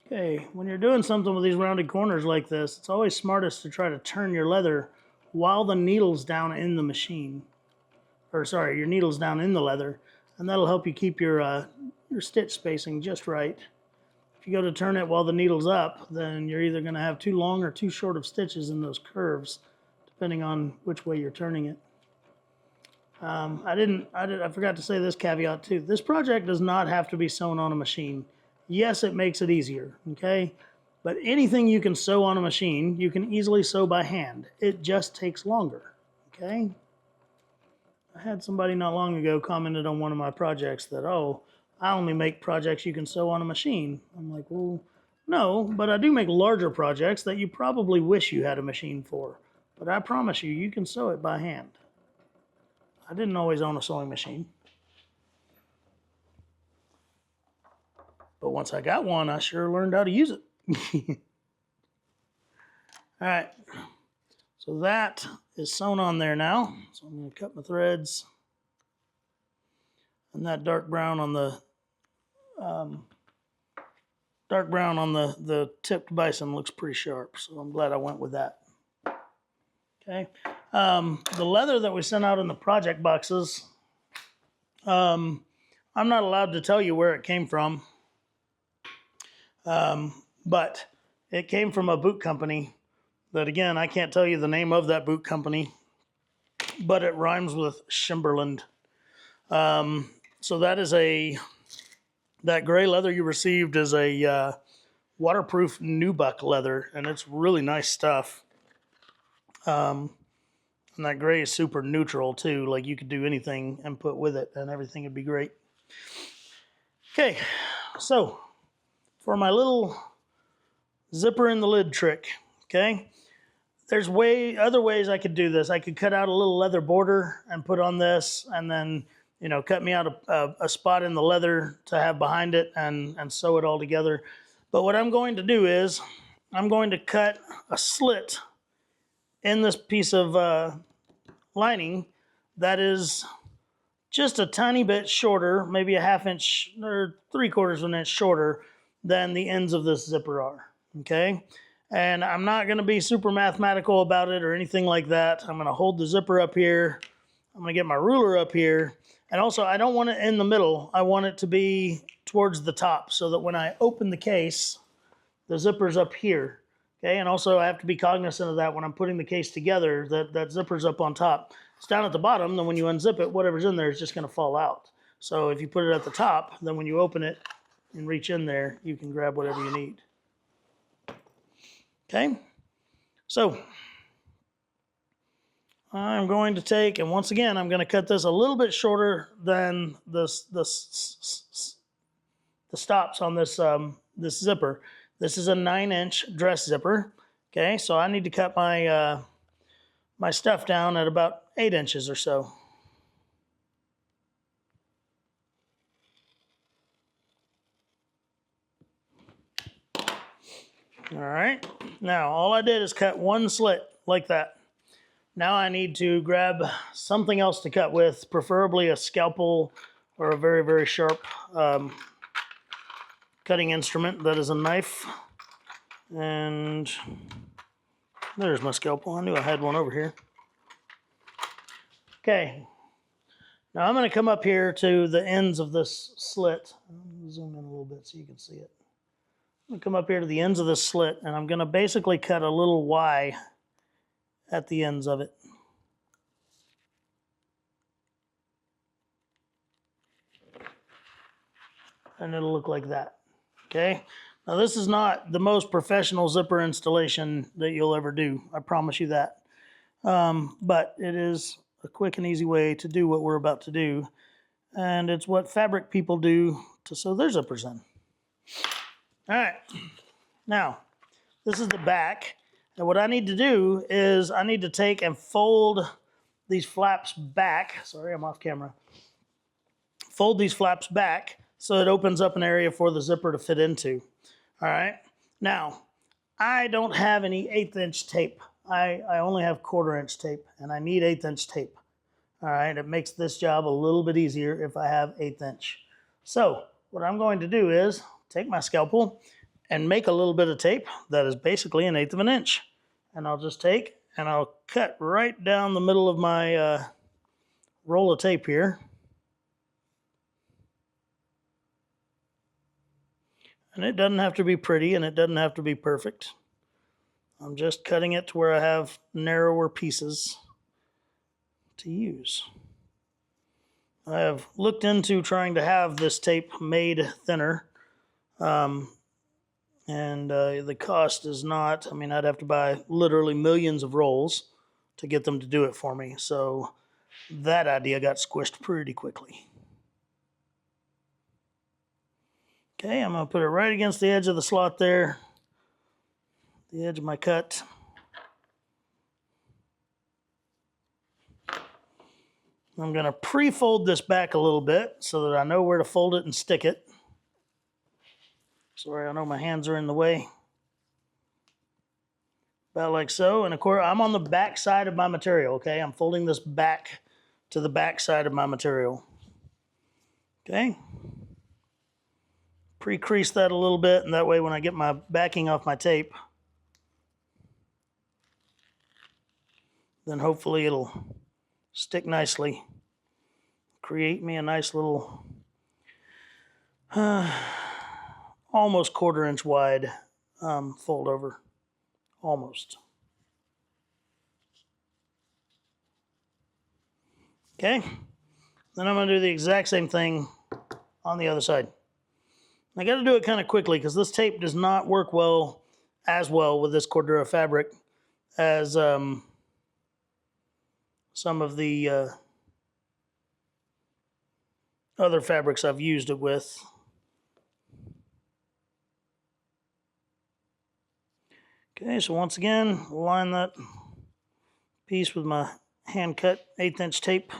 Okay, when you're doing something with these rounded corners like this, it's always smartest to try to turn your leather while the needle's down in the machine. Or sorry, your needle's down in the leather, and that'll help you keep your stitch spacing just right. If you go to turn it while the needle's up, then you're either going to have too long or too short of stitches in those curves, depending on which way you're turning it. I forgot to say this caveat too. This project does not have to be sewn on a machine. Yes, it makes it easier, okay? But anything you can sew on a machine, you can easily sew by hand. It just takes longer, okay? I had somebody not long ago commented on one of my projects that, oh, I only make projects you can sew on a machine. I'm like, well, no, but I do make larger projects that you probably wish you had a machine for. But I promise you, you can sew it by hand. I didn't always own a sewing machine. But once I got one, I sure learned how to use it. All right. So that is sewn on there now. So I'm going to cut my threads. And that dark brown on the tipped bison looks pretty sharp. So I'm glad I went with that. Okay. The leather that we sent out in the project boxes, I'm not allowed to tell you where it came from. But it came from a boot company that, again, I can't tell you the name of that boot company, but it rhymes with Shimberland. So that is that gray leather you received is a waterproof nubuck leather, and it's really nice stuff. And that gray is super neutral too. Like you could do anything and put with it and everything would be great. Okay, so for my little zipper in the lid trick, okay, there's other ways I could do this. I could cut out a little leather border and put on this, and then, you know, cut me out a spot in the leather to have behind it and sew it all together. But what I'm going to do is I'm going to cut a slit in this piece of lining that is just a tiny bit shorter, maybe a half inch or 3/4 of an inch shorter than the ends of this zipper are, okay? And I'm not going to be super mathematical about it or anything like that. I'm going to hold the zipper up here. I'm going to get my ruler up here. And also, I don't want it in the middle. I want it to be towards the top so that when I open the case, the zipper's up here. Okay, and also I have to be cognizant of that when I'm putting the case together, that zipper's up on top. It's down at the bottom, then when you unzip it, whatever's in there is just going to fall out. So if you put it at the top, then when you open it and reach in there, you can grab whatever you need. Okay, so I'm going to take, and once again, I'm going to cut this a little bit shorter than the stops on this this zipper. This is a 9-inch dress zipper. Okay, so I need to cut my my stuff down at about 8 inches or so. All right, now all I did is cut one slit like that. Now I need to grab something else to cut with, preferably a scalpel or a very, very sharp cutting instrument that is a knife. And there's my scalpel. I knew I had one over here. Okay, now I'm going to come up here to the ends of this slit. I'll zoom in a little bit so you can see it. I'm going to come up here to the ends of this slit, and I'm going to basically cut a little Y at the ends of it. And it'll look like that. Okay, now this is not the most professional zipper installation that you'll ever do. I promise you that. But it is a quick and easy way to do what we're about to do. And it's what fabric people do to sew their zippers in. All right, now this is the back. And what I need to do is I need to take and fold these flaps back. Sorry, I'm off camera. Fold these flaps back so it opens up an area for the zipper to fit into. All right. Now, I don't have any 1/8 inch tape. I only have 1/4 inch tape, and I need 1/8 inch tape. All right. It makes this job a little bit easier if I have 1/8 inch. So what I'm going to do is take my scalpel and make a little bit of tape that is basically 1/8 of an inch. And I'll just take and I'll cut right down the middle of my roll of tape here. And it doesn't have to be pretty and it doesn't have to be perfect. I'm just cutting it to where I have narrower pieces to use. I have looked into trying to have this tape made thinner. And the cost is not, I mean, I'd have to buy literally millions of rolls to get them to do it for me. So that idea got squished pretty quickly. Okay, I'm going to put it right against the edge of the slot there, the edge of my cut. I'm going to pre-fold this back a little bit so that I know where to fold it and stick it. Sorry, I know my hands are in the way. About like so. And of course, I'm on the back side of my material, okay? I'm folding this back to the back side of my material. Okay? Pre-crease that a little bit, and that way when I get my backing off my tape, then hopefully it'll stick nicely. Create me a nice little almost 1/4 inch wide fold over. Almost. Okay. Then I'm going to do the exact same thing on the other side. I got to do it kind of quickly because this tape does not work as well with this Cordura fabric as some of the other fabrics I've used it with. Okay, so once again, line that piece with my hand cut 1/8 inch tape.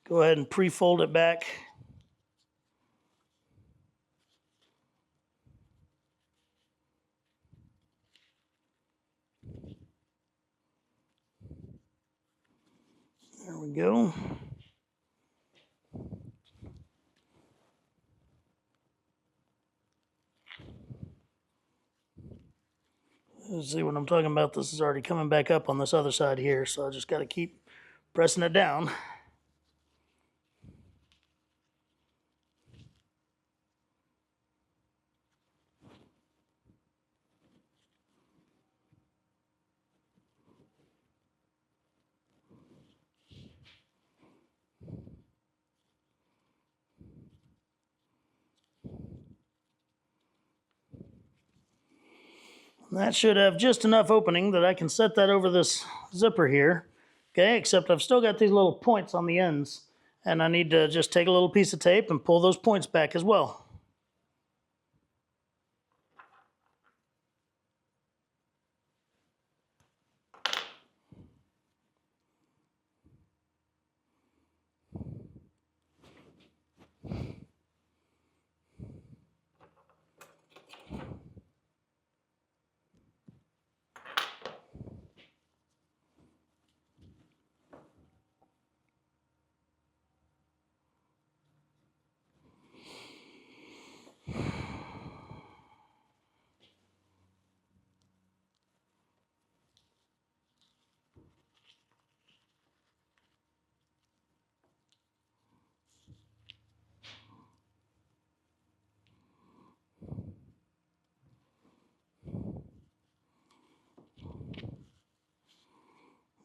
Go ahead and pre-fold it back. There we go. Let's see what I'm talking about. This is already coming back up on this other side here, so I just got to keep pressing it down. That should have just enough opening that I can set that over this zipper here. Okay, except I've still got these little points on the ends, and I need to just take a little piece of tape and pull those points back as well.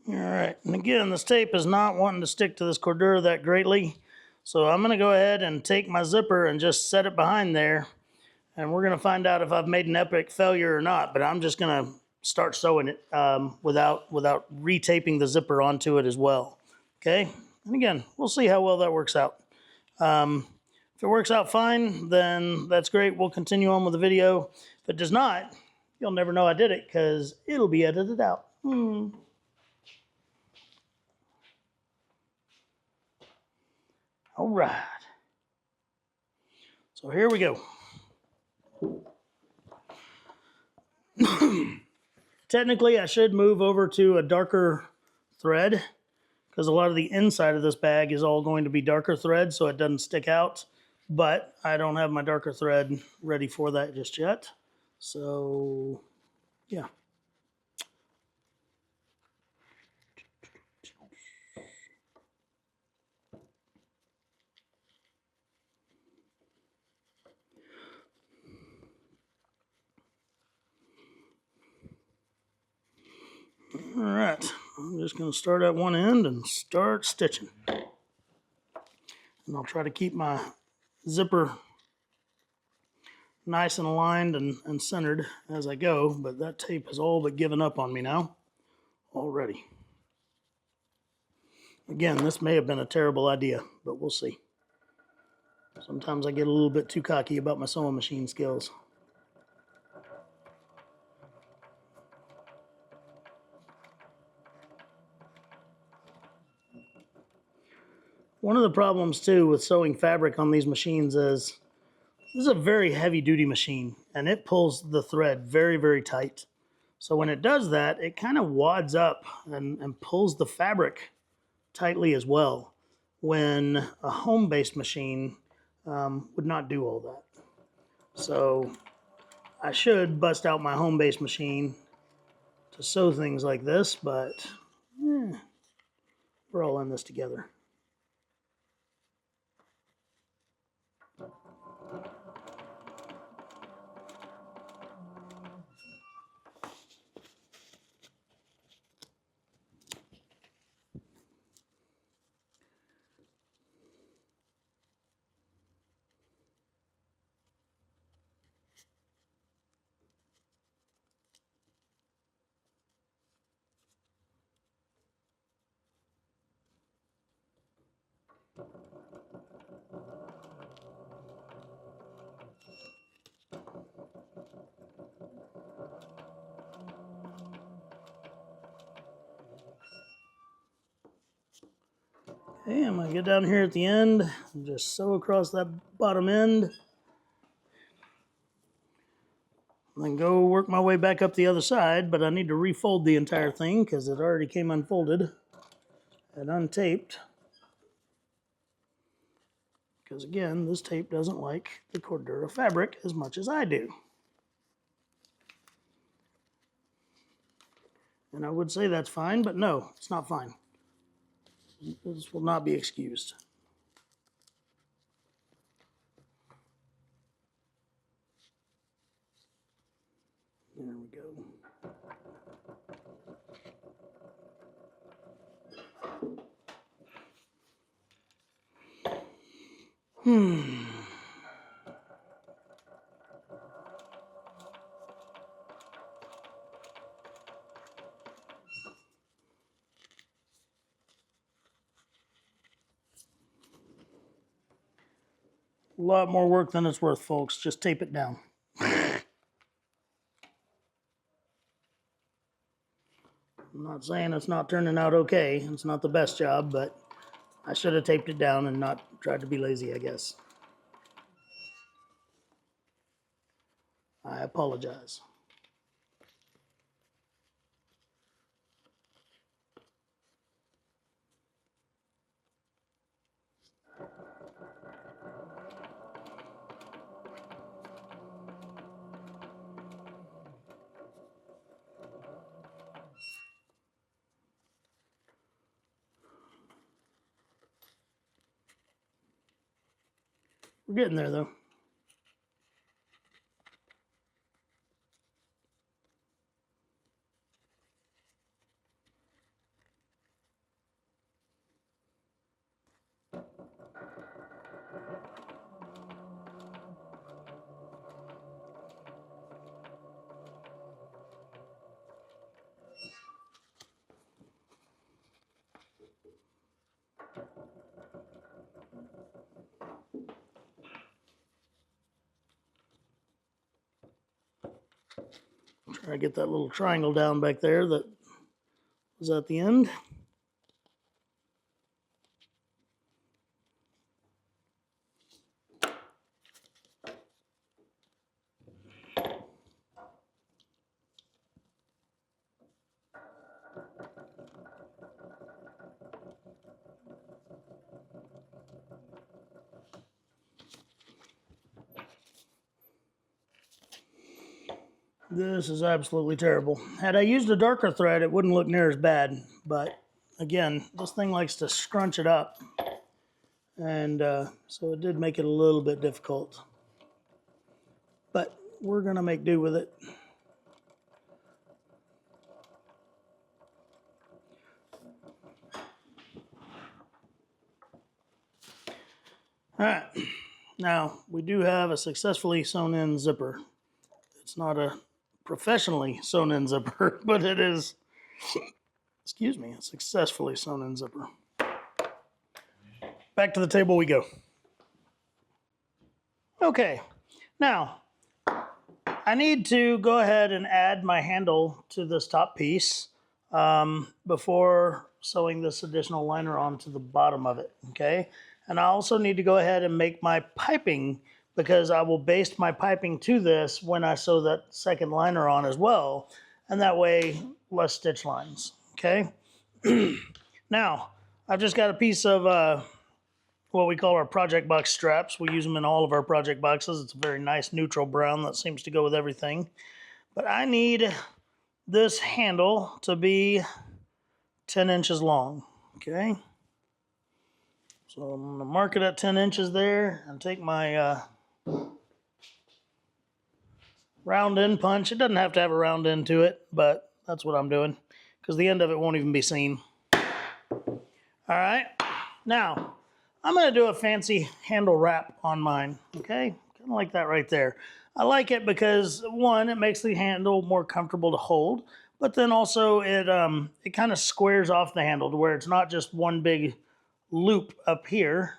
All right, and again, this tape is not wanting to stick to this Cordura that greatly, so I'm going to go ahead and take my zipper and just set it behind there, and we're going to find out if I've made an epic failure or not, but I'm just going to start sewing it without retaping the zipper onto it as well. Okay, and again, we'll see how well that works out. If it works out fine, then that's great. We'll continue on with the video. If it does not, You'll never know I did it because it'll be edited out. All right. So here we go. Technically, I should move over to a darker thread because a lot of the inside of this bag is all going to be darker thread so it doesn't stick out. But I don't have my darker thread ready for that just yet. So, yeah. All right, I'm just going to start at one end and start stitching. And I'll try to keep my zipper nice and aligned and centered as I go, but that tape has all but given up on me now already. Again, this may have been a terrible idea, but we'll see. Sometimes I get a little bit too cocky about my sewing machine skills. One of the problems too with sewing fabric on these machines is this is a very heavy duty machine and it pulls the thread very, very tight. So when it does that, it kind of wads up and pulls the fabric tightly as well, when a home-based machine would not do all that. So I should bust out my home-based machine to sew things like this, but we're all in this together. Okay, I'm gonna get down here at the end and just sew across that bottom end. And then go work my way back up the other side, but I need to refold the entire thing because it already came unfolded and untaped. Because again, this tape doesn't like the Cordura fabric as much as I do. And I would say that's fine, but no, it's not fine. This will not be excused. There we go. A lot more work than it's worth, folks. Just tape it down. I'm not saying it's not turning out okay. It's not the best job, but I should have taped it down and not tried to be lazy, I guess. I apologize. We're getting there, though. Try to get that little triangle down back there that was at the end. This is absolutely terrible. Had I used a darker thread, it wouldn't look near as bad. But again, this thing likes to scrunch it up. And so it did make it a little bit difficult. But we're going to make do with it. All right. Now, we do have a successfully sewn in zipper. It's not a professionally sewn in zipper, but it is, excuse me, a successfully sewn in zipper. Back to the table we go. Okay, now I need to go ahead and add my handle to this top piece before sewing this additional liner onto the bottom of it, okay? And I also need to go ahead and make my piping, because I will baste my piping to this when I sew that second liner on as well, and that way less stitch lines, okay? Now, I've just got a piece of what we call our project box straps. We use them in all of our project boxes. It's a very nice neutral brown that seems to go with everything. But I need this handle to be 10 inches long, okay? So I'm going to mark it at 10 inches there and take my round end punch. It doesn't have to have a round end to it, but that's what I'm doing, because the end of it won't even be seen. All right, now I'm going to do a fancy handle wrap on mine, okay? Kind of like that right there. I like it because, one, it makes the handle more comfortable to hold, but then also it kind of squares off the handle to where it's not just one big loop up here.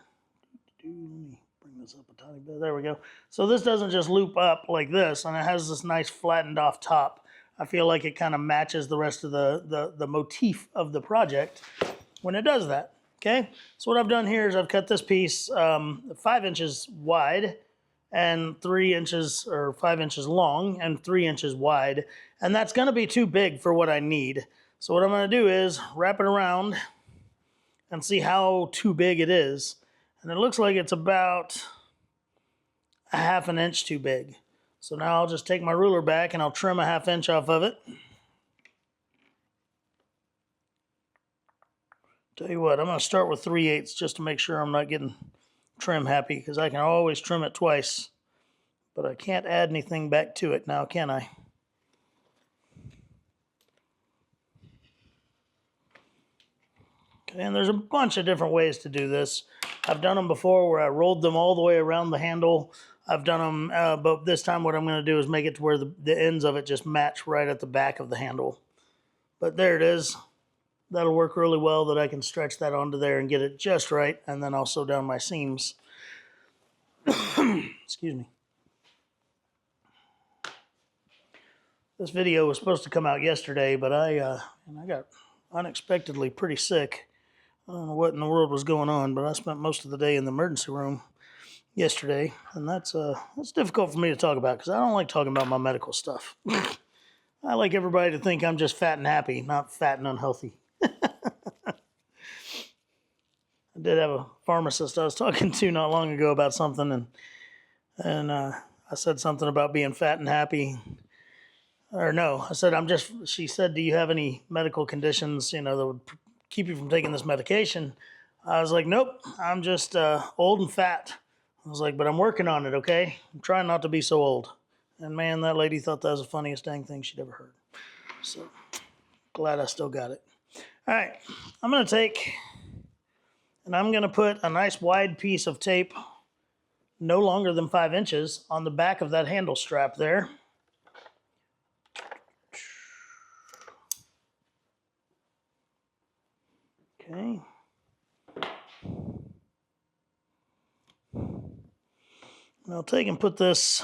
Let me bring this up a tiny bit. There we go. So this doesn't just loop up like this, and it has this nice flattened off top. I feel like it kind of matches the rest of the motif of the project when it does that. Okay, so what I've done here is I've cut this piece 5 inches wide and 3 inches, or 5 inches long and 3 inches wide, and that's going to be too big for what I need. So what I'm going to do is wrap it around and see how too big it is, and it looks like it's about a 1/2 inch too big. So now I'll just take my ruler back and I'll trim a 1/2 inch off of it. Tell you what, I'm going to start with 3/8 just to make sure I'm not getting trim happy, because I can always trim it twice, but I can't add anything back to it now, can I? Okay, and there's a bunch of different ways to do this. I've done them before where I rolled them all the way around the handle. I've done them, but this time what I'm going to do is make it to where the ends of it just match right at the back of the handle. But there it is. That'll work really well, that I can stretch that onto there and get it just right, and then I'll sew down my seams. Excuse me. This video was supposed to come out yesterday, but I got unexpectedly pretty sick. I don't know what in the world was going on, but I spent most of the day in the emergency room yesterday, and that's difficult for me to talk about, because I don't like talking about my medical stuff. I like everybody to think I'm just fat and happy, not fat and unhealthy. I did have a pharmacist I was talking to not long ago about something, and I said something about being fat and happy. Or no, I said, she said, do you have any medical conditions, that would keep you from taking this medication? I was like, nope, I'm just old and fat. I was like, but I'm working on it, okay? I'm trying not to be so old. And man, that lady thought that was the funniest dang thing she'd ever heard. So glad I still got it. All right, I'm going to take, and I'm going to put a nice wide piece of tape, no longer than 5 inches, on the back of that handle strap there. Okay. And I'll take and put this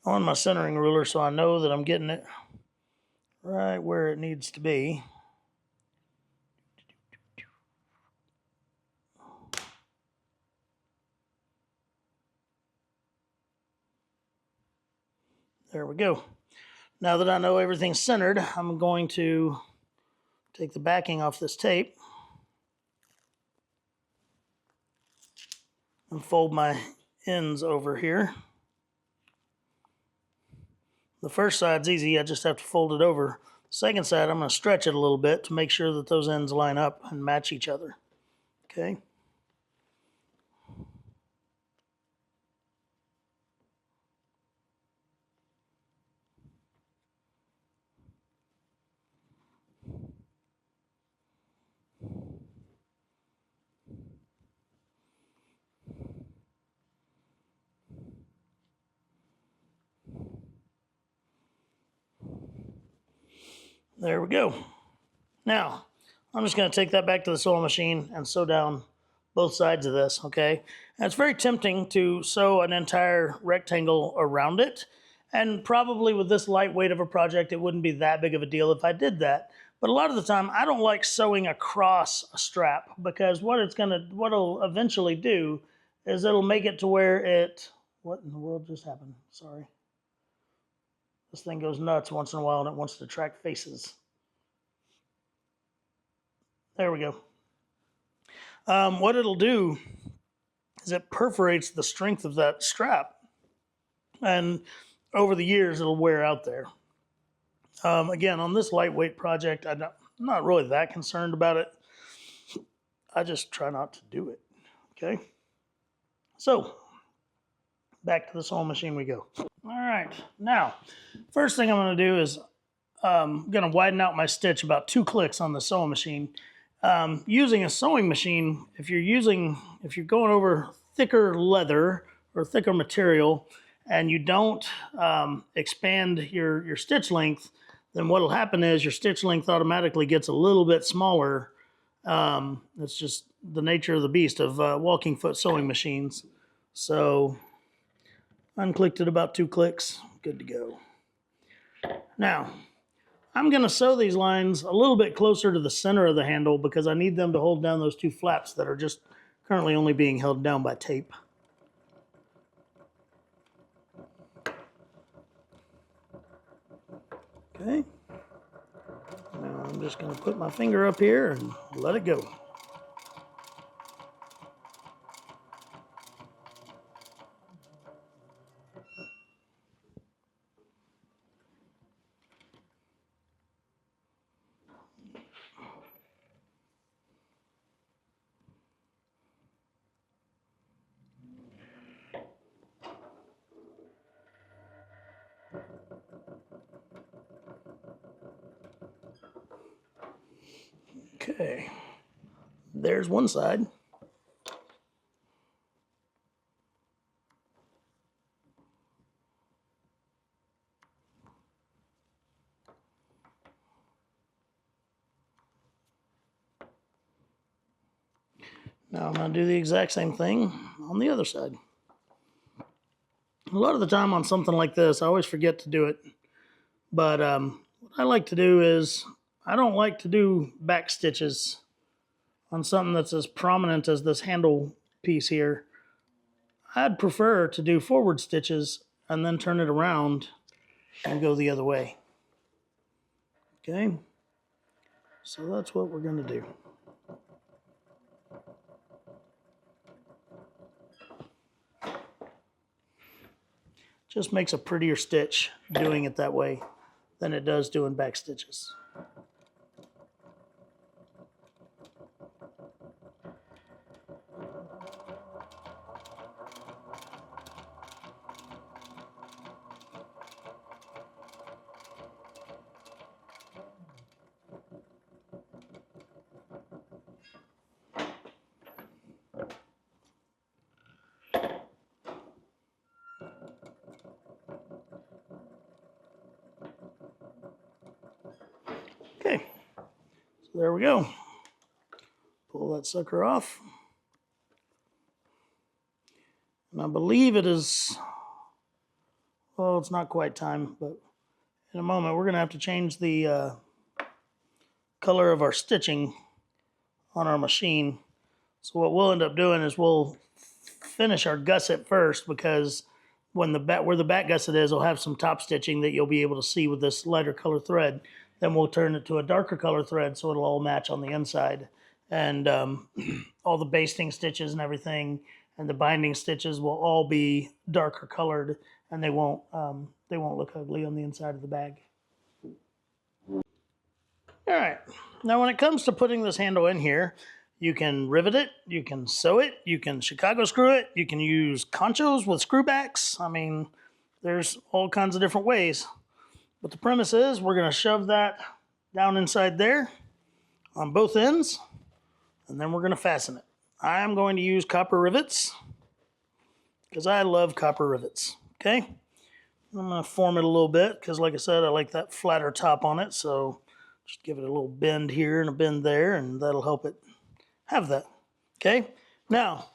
on my centering ruler so I know that I'm getting it right where it needs to be. There we go. Now that I know everything's centered, I'm going to take the backing off this tape and fold my ends over here. The first side's easy, I just have to fold it over. The second side, I'm going to stretch it a little bit to make sure that those ends line up and match each other. Okay. There we go. Now, I'm just going to take that back to the sewing machine and sew down both sides of this, okay? And it's very tempting to sew an entire rectangle around it, and probably with this lightweight of a project, it wouldn't be that big of a deal if I did that. But a lot of the time, I don't like sewing across a strap, because what it'll eventually do is it'll make it to where it, what in the world just happened? Sorry. This thing goes nuts once in a while and it wants to track faces. There we go. What it'll do is it perforates the strength of that strap, and over the years it'll wear out there. Again, on this lightweight project, I'm not really that concerned about it. I just try not to do it. Okay. So back to the sewing machine we go. All right. Now, first thing I'm going to do is I'm going to widen out my stitch about 2 clicks on the sewing machine. Using a sewing machine, if you're going over thicker leather or thicker material and you don't expand your stitch length, then what'll happen is your stitch length automatically gets a little bit smaller. It's just the nature of the beast of walking foot sewing machines. So unclicked it about 2 clicks, good to go. Now, I'm going to sew these lines a little bit closer to the center of the handle because I need them to hold down those 2 flaps that are just currently only being held down by tape. Okay. Now I'm just going to put my finger up here and let it go. Okay, there's one side. Now I'm going to do the exact same thing on the other side. A lot of the time on something like this, I always forget to do it. But what I like to do is, I don't like to do back stitches on something that's as prominent as this handle piece here. I'd prefer to do forward stitches and then turn it around and go the other way. Okay, so that's what we're going to do. Just makes a prettier stitch doing it that way than it does doing back stitches. Okay, so there we go. Pull that sucker off. And I believe it is, well, it's not quite time, but in a moment we're going to have to change the color of our stitching on our machine. So what we'll end up doing is we'll finish our gusset first, because when where the back gusset is, will have some top stitching that you'll be able to see with this lighter color thread. Then we'll turn it to a darker color thread so it'll all match on the inside. And all the basting stitches and everything and the binding stitches will all be darker colored, and they won't look ugly on the inside of the bag. All right, now when it comes to putting this handle in here, you can rivet it, you can sew it, you can Chicago screw it, you can use conchos with screwbacks. I mean, there's all kinds of different ways. But the premise is we're going to shove that down inside there on both ends, and then we're going to fasten it. I'm going to use copper rivets because I love copper rivets. Okay, I'm going to form it a little bit because, like I said, I like that flatter top on it. So just give it a little bend here and a bend there, and that'll help it have that. Okay, now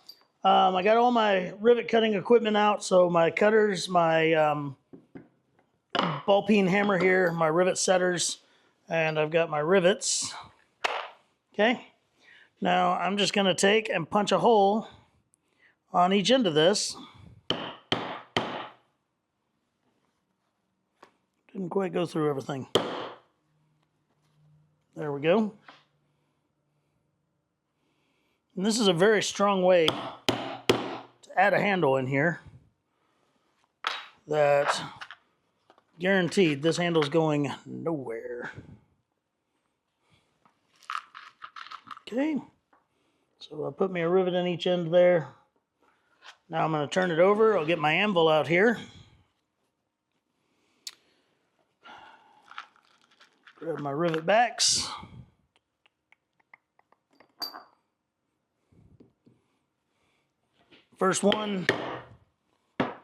I got all my rivet cutting equipment out. So my cutters, my ball peen hammer here, my rivet setters, and I've got my rivets. Okay, now I'm just going to take and punch a hole on each end of this. Didn't quite go through everything. There we go. And this is a very strong way to add a handle in here that guaranteed this handle's going nowhere. Okay, so I'll put me a rivet in each end there. Now I'm going to turn it over. I'll get my anvil out here. Grab my rivet backs. First one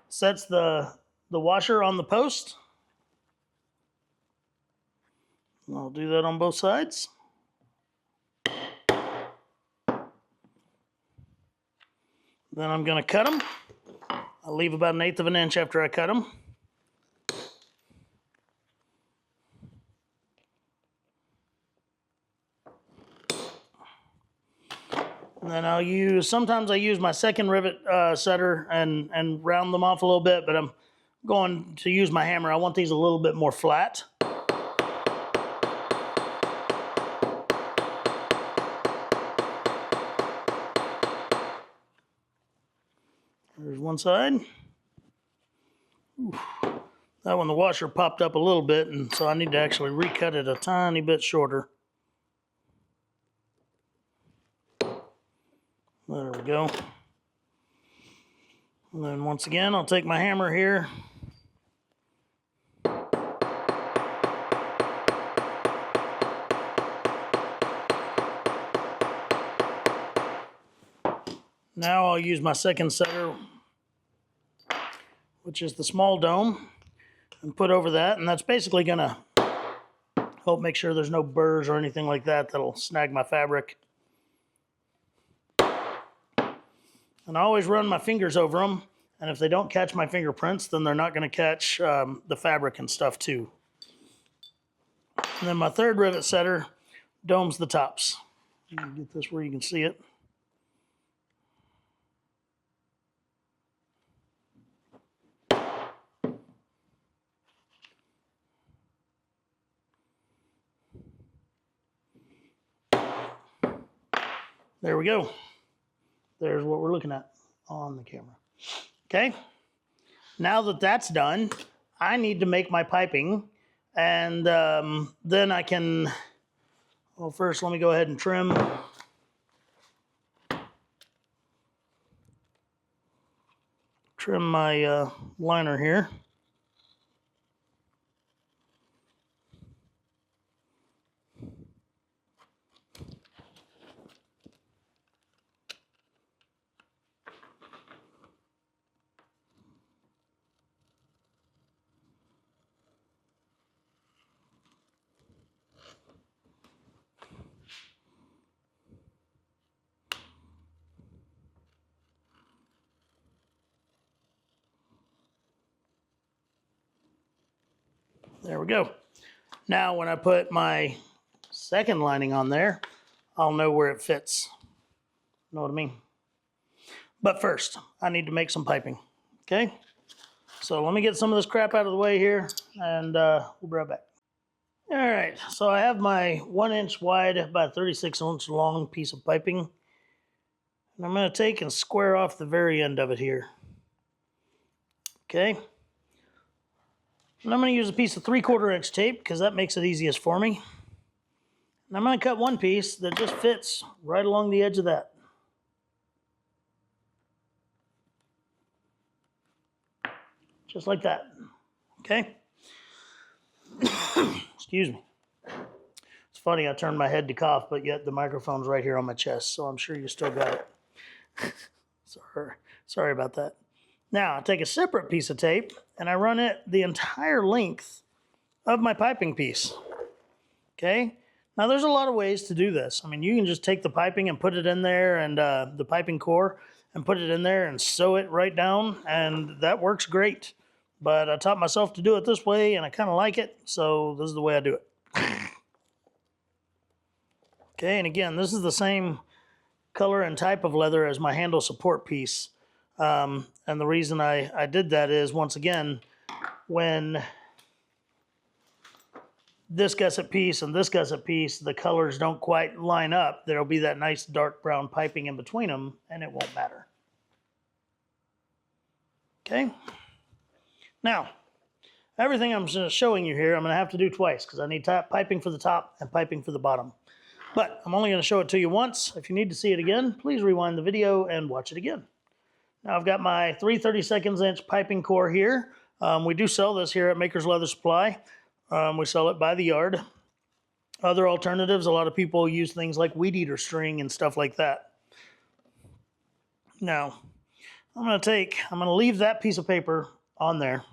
sets the washer on the post. I'll do that on both sides. Then I'm going to cut them. I'll leave about 1/8 of an inch after I cut them. And then sometimes I use my second rivet setter and round them off a little bit, but I'm going to use my hammer. I want these a little bit more flat. There's one side. Oof. That one, the washer popped up a little bit, and so I need to actually recut it a tiny bit shorter. There we go. And then once again, I'll take my hammer here. Now I'll use my second setter, which is the small dome, and put over that, and that's basically gonna help make sure there's no burrs or anything like that that'll snag my fabric. And I always run my fingers over them, and if they don't catch my fingerprints, then they're not going to catch the fabric and stuff too. And then my third rivet setter domes the tops. You can get this where you can see it. There we go. There's what we're looking at on the camera. Okay, now that that's done, I need to make my piping, and then I can, well, first let me go ahead and trim. Trim my liner here. There we go. Now when I put my second lining on there, I'll know where it fits. Know what I mean? But first, I need to make some piping, okay? So let me get some of this crap out of the way here, and we'll be right back. All right, so I have my 1 inch wide by 36 inch long piece of piping, and I'm going to take and square off the very end of it here. Okay. And I'm going to use a piece of 3/4 inch tape because that makes it easiest for me. And I'm going to cut one piece that just fits right along the edge of that. Just like that. Okay? Excuse me. It's funny, I turned my head to cough, but yet the microphone's right here on my chest, so I'm sure you still got it. Sorry about that. Now, I take a separate piece of tape, and I run it the entire length of my piping piece. Okay? Now, there's a lot of ways to do this. I mean, you can just take the piping and put it in there, and the piping core, and put it in there and sew it right down, and that works great. But I taught myself to do it this way, and I kind of like it, so this is the way I do it. Okay, and again, this is the same color and type of leather as my handle support piece. And the reason I did that is, once again, when this gusset piece and this gusset piece, the colors don't quite line up, there'll be that nice dark brown piping in between them, and it won't matter. Okay? Now, everything I'm showing you here, I'm going to have to do twice because I need piping for the top and piping for the bottom. But I'm only going to show it to you once. If you need to see it again, please rewind the video and watch it again. Now I've got my 3/32 inch piping core here. We do sell this here at Maker's Leather Supply. We sell it by the yard. Other alternatives, a lot of people use things like weed eater string and stuff like that. Now, I'm going to leave that piece of paper on there,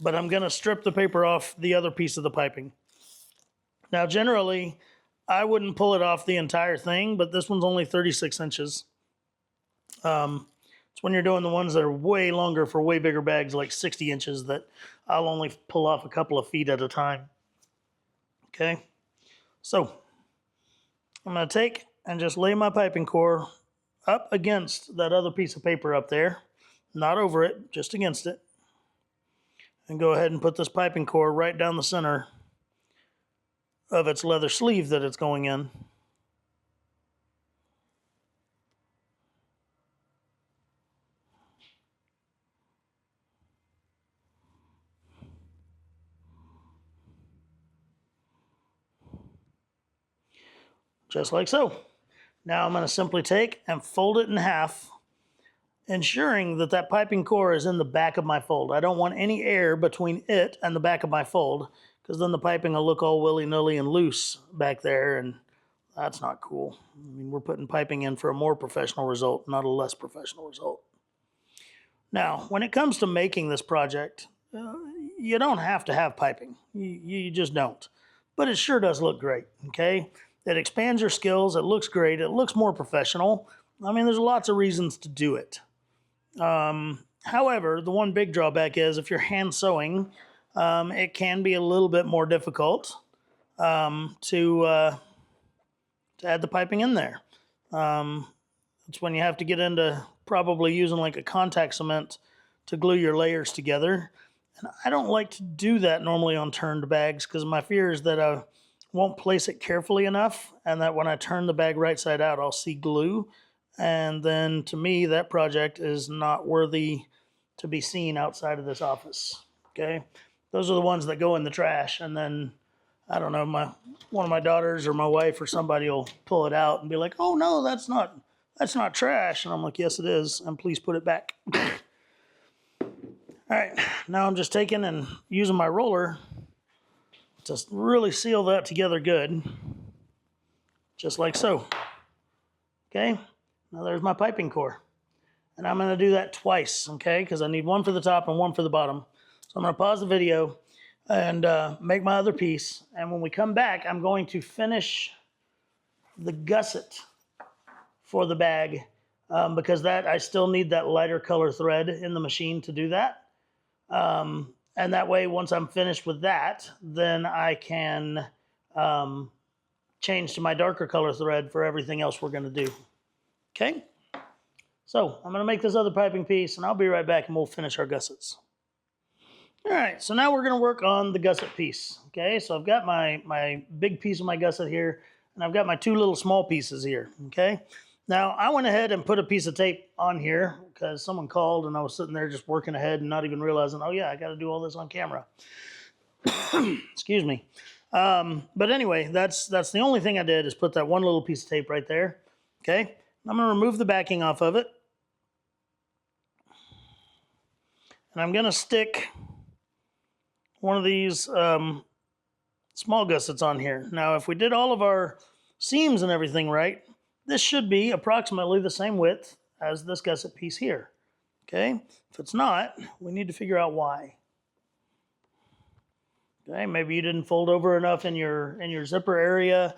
but I'm going to strip the paper off the other piece of the piping. Now, generally, I wouldn't pull it off the entire thing, but this one's only 36 inches. It's when you're doing the ones that are way longer for way bigger bags, like 60 inches, that I'll only pull off a couple of feet at a time. Okay, so I'm going to take and just lay my piping core up against that other piece of paper up there, not over it, just against it, and go ahead and put this piping core right down the center of its leather sleeve that it's going in. Just like so. Now I'm going to simply take and fold it in half, ensuring that that piping core is in the back of my fold. I don't want any air between it and the back of my fold, because then the piping will look all willy-nilly and loose back there, and that's not cool. I mean, we're putting piping in for a more professional result, not a less professional result. Now, when it comes to making this project, you don't have to have piping. You just don't. But it sure does look great, okay? It expands your skills. It looks great. It looks more professional. I mean, there's lots of reasons to do it. However, the one big drawback is if you're hand sewing, it can be a little bit more difficult to add the piping in there. It's when you have to get into probably using like a contact cement to glue your layers together. And I don't like to do that normally on turned bags because my fear is that I won't place it carefully enough, and that when I turn the bag right side out, I'll see glue. And then to me, that project is not worthy to be seen outside of this office. Okay, those are the ones that go in the trash, and then I don't know, one of my daughters or my wife or somebody will pull it out and be like, "Oh no, that's not trash," and I'm like, "Yes, it is, and please put it back." All right, now I'm just taking and using my roller to really seal that together good, just like so. Okay, now there's my piping core. And I'm going to do that twice, okay, because I need one for the top and one for the bottom. So I'm going to pause the video and make my other piece. And when we come back, I'm going to finish the gusset for the bag because I still need that lighter color thread in the machine to do that. And And that way, once I'm finished with that, then I can change to my darker color thread for everything else we're going to do. Okay? So I'm going to make this other piping piece, and I'll be right back, and we'll finish our gussets. All right, so now we're going to work on the gusset piece. Okay, so I've got my big piece of my gusset here, and I've got my two little small pieces here. Okay, now I went ahead and put a piece of tape on here because someone called, and I was sitting there just working ahead and not even realizing, oh yeah, I got to do all this on camera. Excuse me. But anyway, that's the only thing I did is put that one little piece of tape right there. Okay, I'm going to remove the backing off of it, and I'm going to stick one of these small gussets on here. Now, if we did all of our seams and everything right, this should be approximately the same width as this gusset piece here. Okay, if it's not, we need to figure out why. Okay, maybe you didn't fold over enough in your zipper area.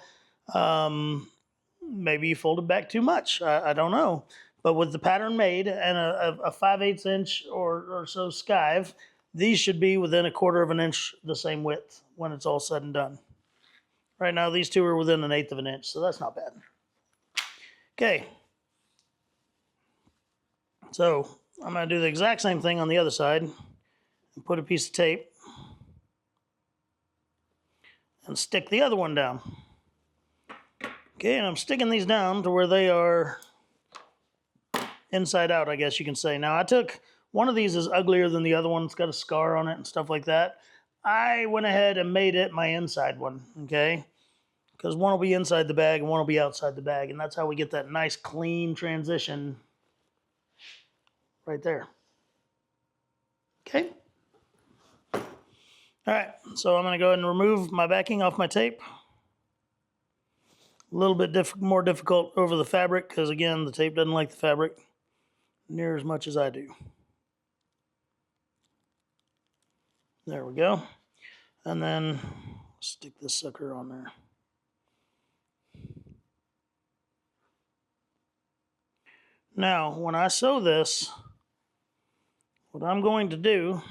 Maybe you folded back too much. I don't know. But with the pattern made and a 5/8 inch or so skive, these should be within 1/4 of an inch the same width when it's all said and done. Right now, these two are within 1/8 of an inch, so that's not bad. Okay. So I'm going to do the exact same thing on the other side and put a piece of tape and stick the other one down. Okay, and I'm sticking these down to where they are inside out, I guess you can say. Now, I took one of these is uglier than the other one. It's got a scar on it and stuff like that. I went ahead and made it my inside one, okay? Because one will be inside the bag and one will be outside the bag, and that's how we get that nice, clean transition right there. Okay? All right, so I'm going to go ahead and remove my backing off my tape. A little bit more difficult over the fabric because, again, the tape doesn't like the fabric near as much as I do. There we go. And then stick this sucker on there. Now, when I sew this, what I'm going to do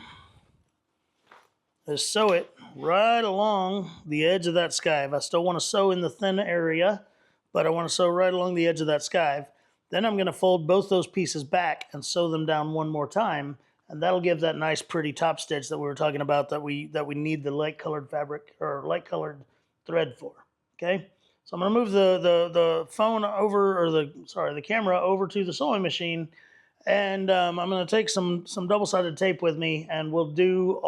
is sew it right along the edge of that skive. I still want to sew in the thin area, but I want to sew right along the edge of that skive. Then I'm going to fold both those pieces back and sew them down one more time, and that'll give that nice pretty top stitch that we were talking about that we need the light colored fabric or light colored thread for. Okay, so I'm going to move the phone over, or the camera over to the sewing machine, and I'm going to take some double-sided tape with me, and we'll do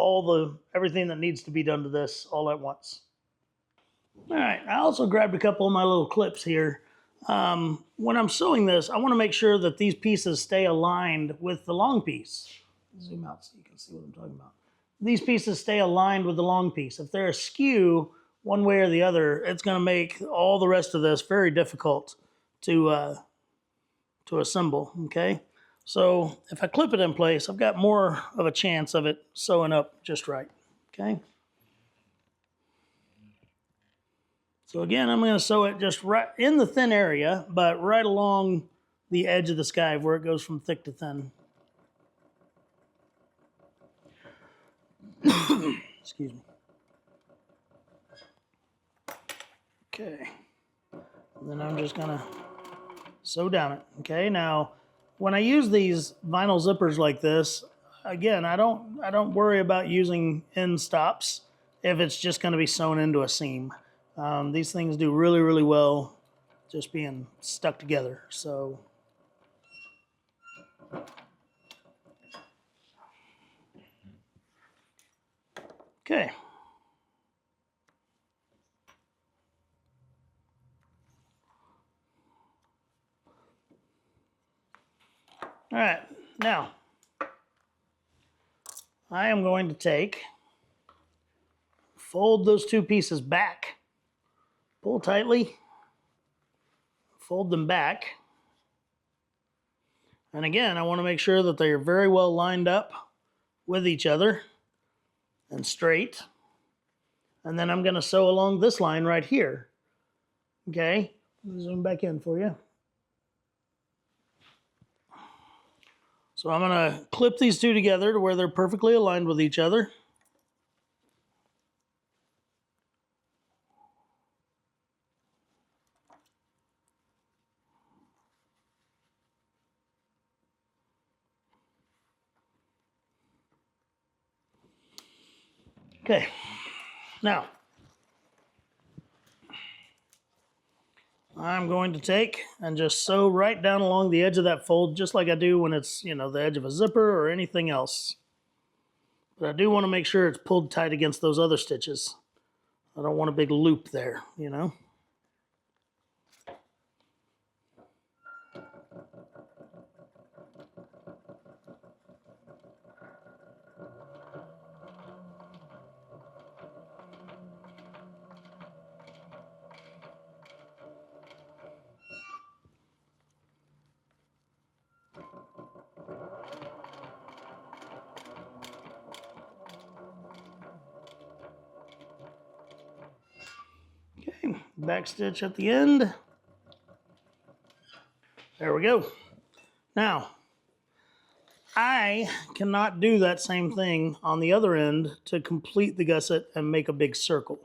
everything that needs to be done to this all at once. All right, I also grabbed a couple of my little clips here. When I'm sewing this, I want to make sure that these pieces stay aligned with the long piece. Zoom out so you can see what I'm talking about. These pieces stay aligned with the long piece. If they're askew one way or the other, it's going to make all the rest of this very difficult to assemble, okay? So if I clip it in place, I've got more of a chance of it sewing up just right, okay? So again, I'm going to sew it just right in the thin area, but right along the edge of the skive where it goes from thick to thin. Excuse me. Okay. And then I'm just going to sew down it. Okay. Now, when I use these vinyl zippers like this, again, I don't worry about using end stops if it's just going to be sewn into a seam. These things do really, really well just being stuck together. So, okay. All right, now I am going to fold those two pieces back, pull tightly, fold them back. And again, I want to make sure that they are very well lined up with each other and straight. And then I'm going to sew along this line right here. Okay, zoom back in for you. So I'm going to clip these two together to where they're perfectly aligned with each other. Okay, now I'm going to take and just sew right down along the edge of that fold, just like I do when it's, you know, the edge of a zipper or anything else. But I do want to make sure it's pulled tight against those other stitches. I don't want a big loop there, you know. Okay, back stitch at the end. There we go. Now, I cannot do that same thing on the other end to complete the gusset and make a big circle.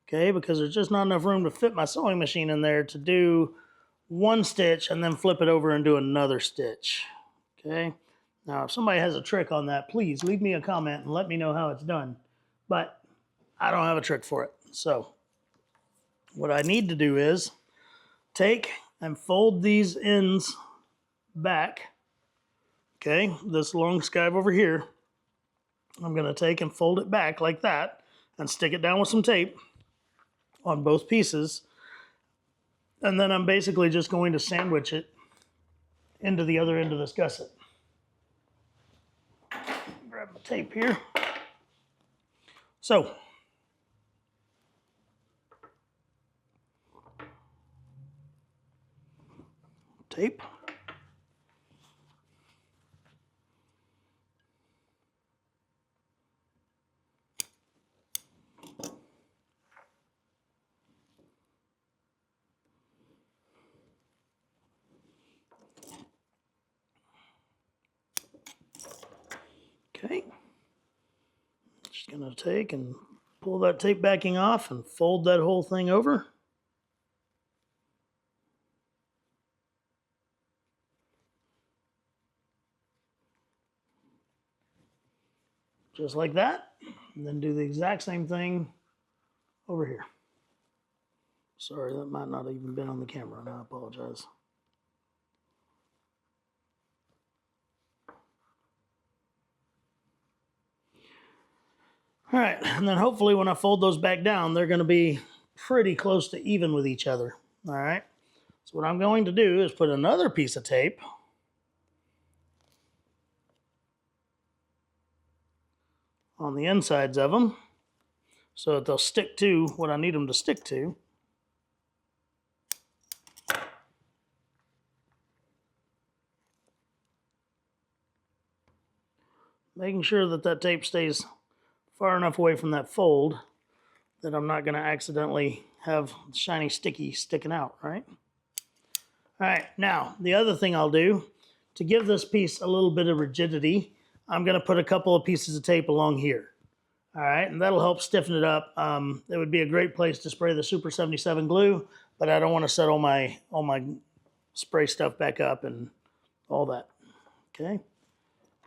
Okay, because there's just not enough room to fit my sewing machine in there to do one stitch and then flip it over and do another stitch. Okay, now if somebody has a trick on that, please leave me a comment and let me know how it's done. But I don't have a trick for it. So what I need to do is take and fold these ends back. Okay, this long skive over here, I'm going to take and fold it back like that and stick it down with some tape on both pieces. And then I'm basically just going to sandwich it into the other end of this gusset. Grab the tape here. So, tape. Okay. Just gonna take and pull that tape backing off and fold that whole thing over. Just like that. And then do the exact same thing over here. Sorry, that might not have even been on the camera, and I apologize. All right, and then hopefully when I fold those back down, they're going to be pretty close to even with each other. All right, so what I'm going to do is put another piece of tape on the insides of them so that they'll stick to what I need them to stick to. Making sure that that tape stays far enough away from that fold that I'm not going to accidentally have shiny sticky sticking out, right? All right, now the other thing I'll do to give this piece a little bit of rigidity, I'm going to put a couple of pieces of tape along here. All right, and that'll help stiffen it up. It would be a great place to spray the Super 77 glue, but I don't want to set all my spray stuff back up and all that. Okay,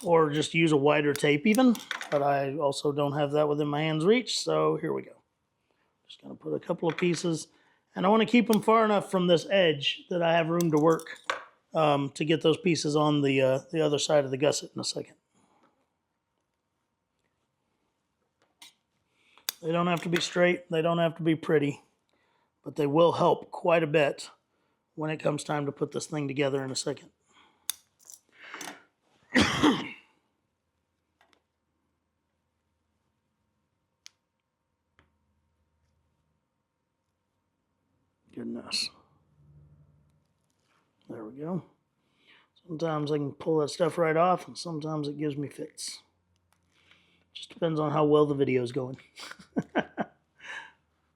or just use a wider tape even, but I also don't have that within my hand's reach. So here we go. Just gonna put a couple of pieces, and I want to keep them far enough from this edge that I have room to work to get those pieces on the other side of the gusset in a second. They don't have to be straight, they don't have to be pretty, but they will help quite a bit when it comes time to put this thing together in a second. Goodness. There we go. Sometimes I can pull that stuff right off, and sometimes it gives me fits. Just depends on how well the video is going. All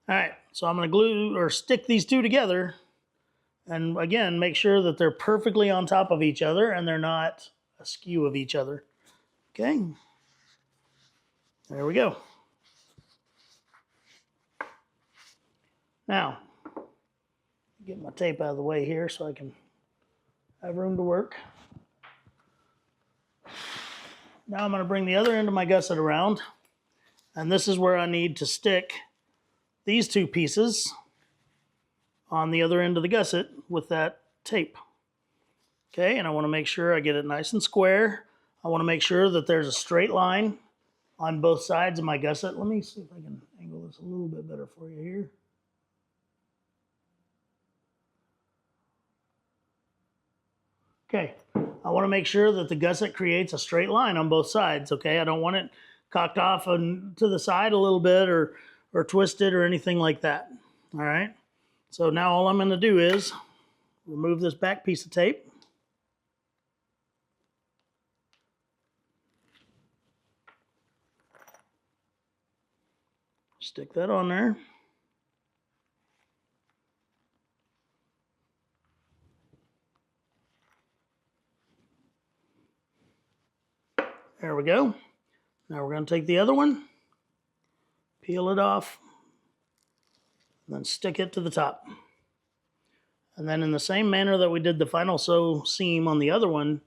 right, so I'm going to glue or stick these two together, and again, make sure that they're perfectly on top of each other and they're not askew of each other. Okay, there we go. Now, get my tape out of the way here so I can have room to work. Now I'm going to bring the other end of my gusset around, And this is where I need to stick these two pieces on the other end of the gusset with that tape. Okay, and I want to make sure I get it nice and square. I want to make sure that there's a straight line on both sides of my gusset. Let me see if I can angle this a little bit better for you here. Okay, I want to make sure that the gusset creates a straight line on both sides, okay? I don't want it cocked off to the side a little bit or twisted or anything like that, all right? So now all I'm going to do is remove this back piece of tape. Stick that on there. There we go. Now we're going to take the other one, peel it off, and then stick it to the top. And then in the same manner that we did the final sew seam on the other one,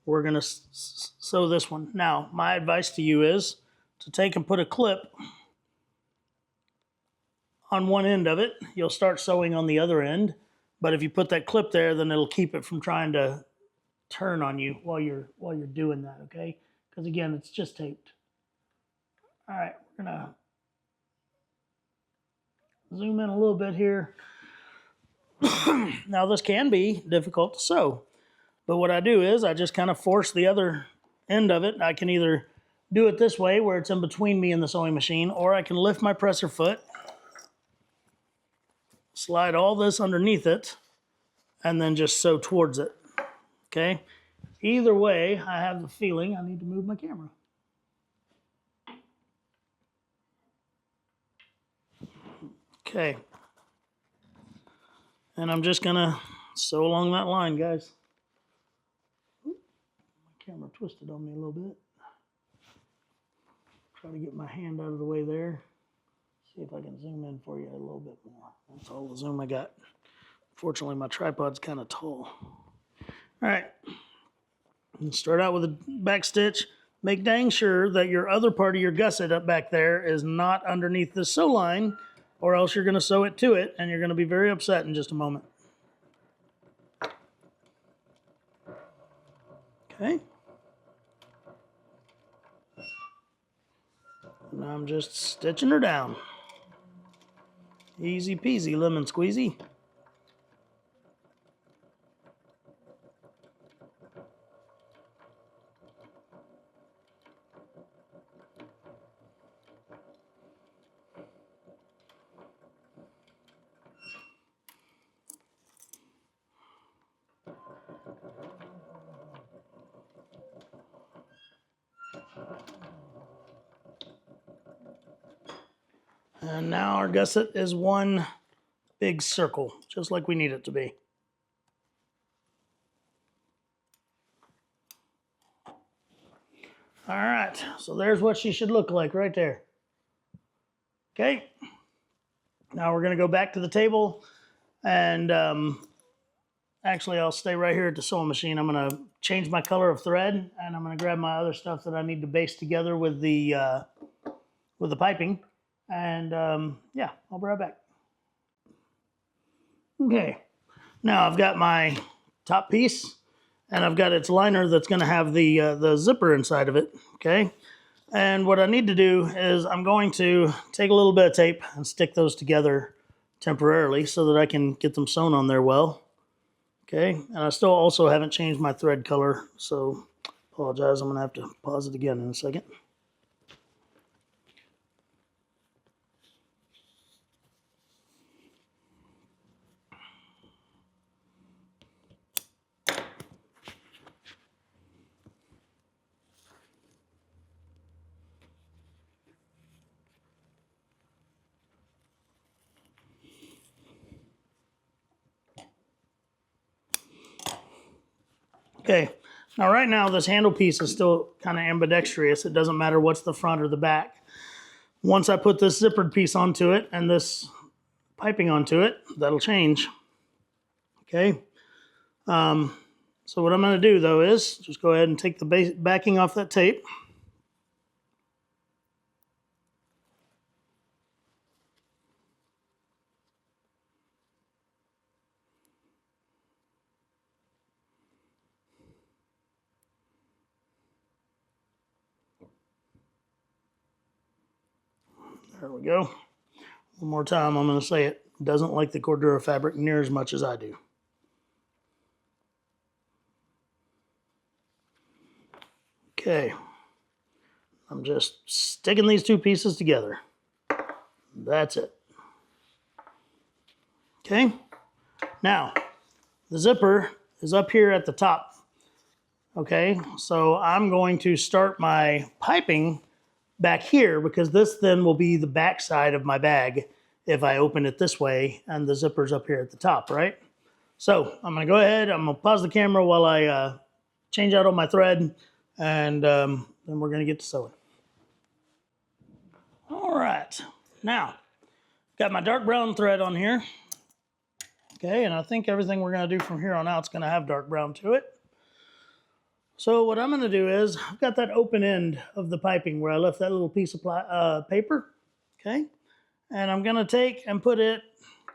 we're going to sew this one. Now, my advice to you is to take and put a clip on one end of it. You'll start sewing on the other end, but if you put that clip there, then it'll keep it from trying to turn on you while you're doing that, okay? Because again, it's just taped. All right, we're gonna zoom in a little bit here. Now this can be difficult to sew, but what I do is I just kind of force the other end of it. I can either do it this way where it's in between me and the sewing machine, or I can lift my presser foot, slide all this underneath it, and then just sew towards it, okay? Either way, I have the feeling I need to move my camera. Okay. And I'm just gonna sew along that line, guys. My camera twisted on me a little bit. Try to get my hand out of the way there. See if I can zoom in for you a little bit more. That's all the zoom I got. Fortunately, my tripod's kind of tall. All right. Start out with a back stitch. Make dang sure that your other part of your gusset up back there is not underneath the sew line, or else you're going to sew it to it, and you're going to be very upset in just a moment. Okay. Now I'm just stitching her down. Easy peasy lemon squeezy. And now our gusset is one big circle, just like we need it to be. All right, so there's what she should look like right there. Okay, now we're gonna go back to the table, and actually I'll stay right here at the sewing machine. I'm gonna change my color of thread, and I'm gonna grab my other stuff that I need to baste together with the piping. And yeah, I'll be right back. Okay, now I've got my top piece, and I've got its liner that's going to have the zipper inside of it. Okay, and what I need to do is I'm going to take a little bit of tape and stick those together temporarily so that I can get them sewn on there well. Okay, and I still also haven't changed my thread color, so apologize. I'm going to have to pause it again in a second. Okay, now right now this handle piece is still kind of ambidextrous. It doesn't matter what's the front or the back. Once I put this zippered piece onto it and this piping onto it, that'll change. Okay, so what I'm going to do though is just go ahead and take the backing off that tape. There we go. One more time, I'm going to say it. Doesn't like the Cordura fabric near as much as I do. Okay. I'm just sticking these two pieces together. That's it. Okay. Now, the zipper is up here at the top. Okay, so I'm going to start my piping back here because this then will be the back side of my bag if I open it this way and the zipper's up here at the top, right? So I'm going to go ahead, I'm going to pause the camera while I change out all my thread, and then we're going to get to sewing. All right, now got my dark brown thread on here. Okay, and I think everything we're going to do from here on out is going to have dark brown to it. So what I'm going to do is, I've got that open end of the piping where I left that little piece of paper, okay? And I'm going to take and put it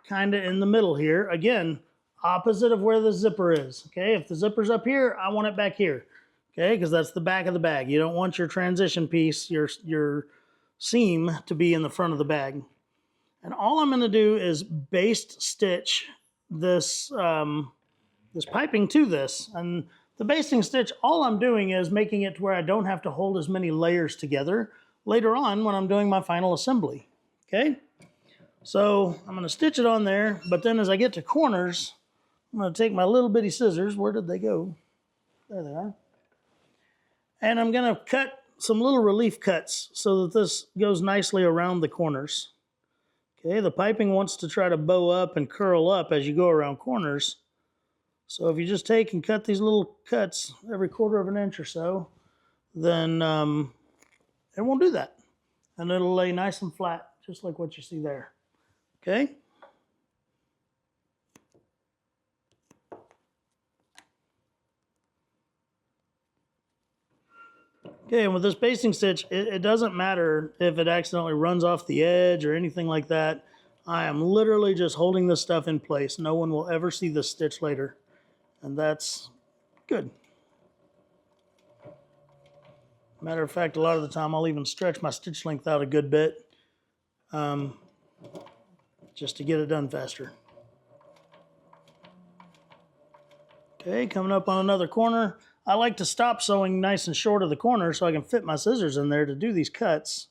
kind of in the middle here. Again, opposite of where the zipper is, okay? If the zipper's up here, I want it back here, okay? Because that's the back of the bag. You don't want your transition piece, your seam, to be in the front of the bag. And all I'm going to do is baste stitch this, this piping to this. And the basting stitch, all I'm doing is making it to where I don't have to hold as many layers together later on when I'm doing my final assembly, okay? So I'm going to stitch it on there, but then as I get to corners, I'm going to take my little bitty scissors. Where did they go? There they are. And I'm going to cut some little relief cuts so that this goes nicely around the corners. Okay, the piping wants to try to bow up and curl up as you go around corners. So if you just take and cut these little cuts every 1/4 of an inch or so, then it won't do that. And it'll lay nice and flat, just like what you see there. Okay? Okay, and with this basting stitch, it doesn't matter if it accidentally runs off the edge or anything like that. I am literally just holding this stuff in place. No one will ever see this stitch later. And that's good. Matter of fact, a lot of the time I'll even stretch my stitch length out a good bit just to get it done faster. Okay, coming up on another corner. I like to stop sewing nice and short of the corner so I can fit my scissors in there to do these cuts.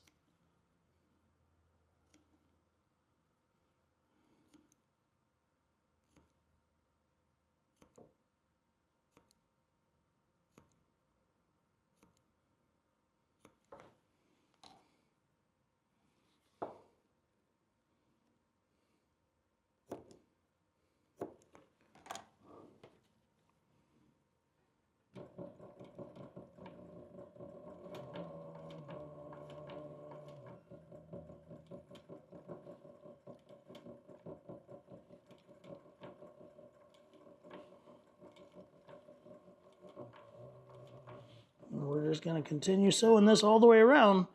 We're just going to continue sewing this all the way around.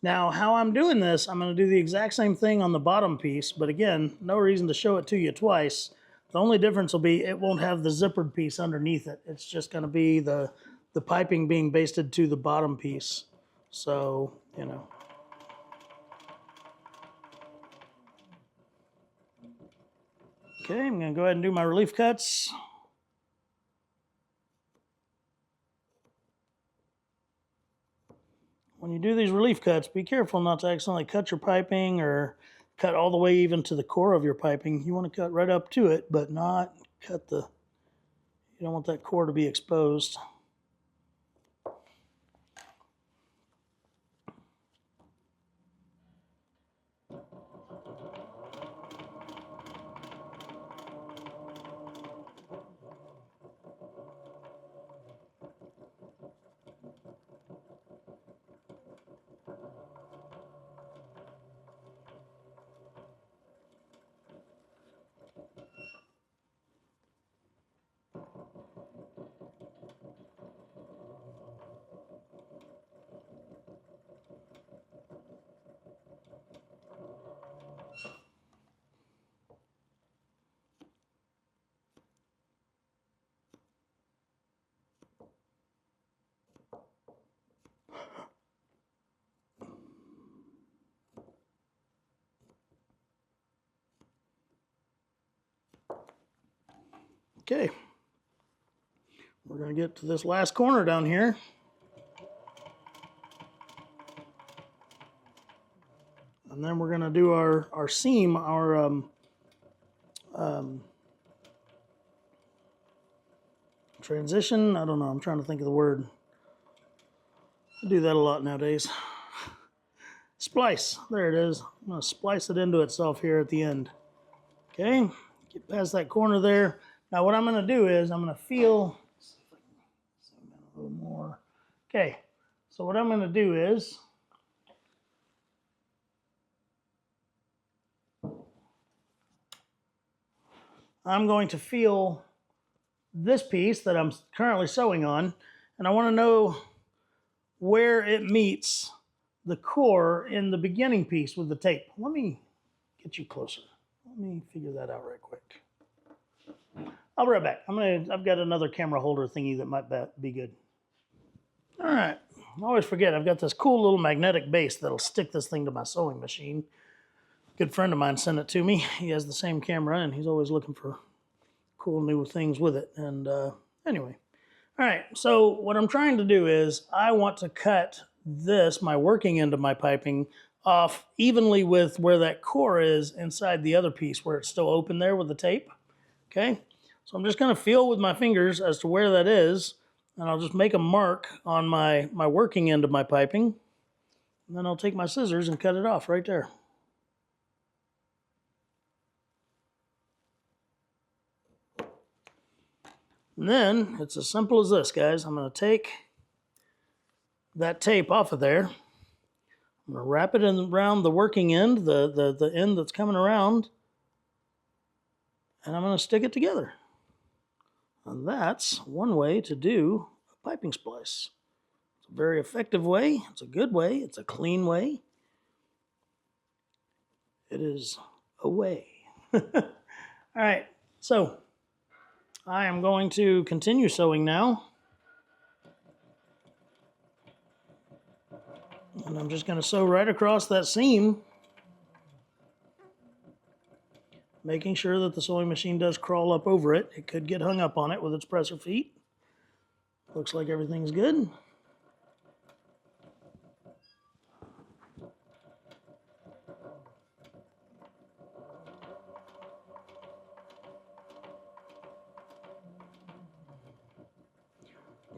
Now, how I'm doing this, I'm going to do the exact same thing on the bottom piece, but again, no reason to show it to you twice. The only difference will be it won't have the zippered piece underneath it. It's just going to be the piping being basted to the bottom piece. So, you know. Okay, I'm going to go ahead and do my relief cuts. When you do these relief cuts, be careful not to accidentally cut your piping or cut all the way even to the core of your piping. You want to cut right up to it, but not cut the, you don't want that core to be exposed. Okay. We're going to get to this last corner down here. And then we're going to do our seam, our transition. I don't know. I'm trying to think of the word. I do that a lot nowadays. Splice. There it is. I'm going to splice it into itself here at the end. Okay. Get past that corner there. Now what I'm going to do is I'm going to feel... Let's see if I can zoom in a little more. Okay. So what I'm going to do is... I'm going to feel this piece that I'm currently sewing on, and I want to know where it meets the core in the beginning piece with the tape. Let me get you closer. Let me figure that out right quick. I'll be right back. I've got another camera holder thingy that might be good. All right. I always forget I've got this cool little magnetic base that'll stick this thing to my sewing machine. Good friend of mine sent it to me. He has the same camera, and he's always looking for cool new things with it. And anyway. All right, so what I'm trying to do is I want to cut this, my working end of my piping, off evenly with where that core is inside the other piece where it's still open there with the tape. Okay, so I'm just going to feel with my fingers as to where that is, and I'll just make a mark on my working end of my piping, and then I'll take my scissors and cut it off right there. And then it's as simple as this, guys. I'm going to take that tape off of there. I'm going to wrap it around the working end, the end that's coming around, and I'm going to stick it together. And that's one way to do a piping splice. It's a very effective way. It's a good way. It's a clean way. It is a way. All right, so I am going to continue sewing now. And I'm just going to sew right across that seam, making sure that the sewing machine does crawl up over it. It could get hung up on it with its presser feet. Looks like everything's good.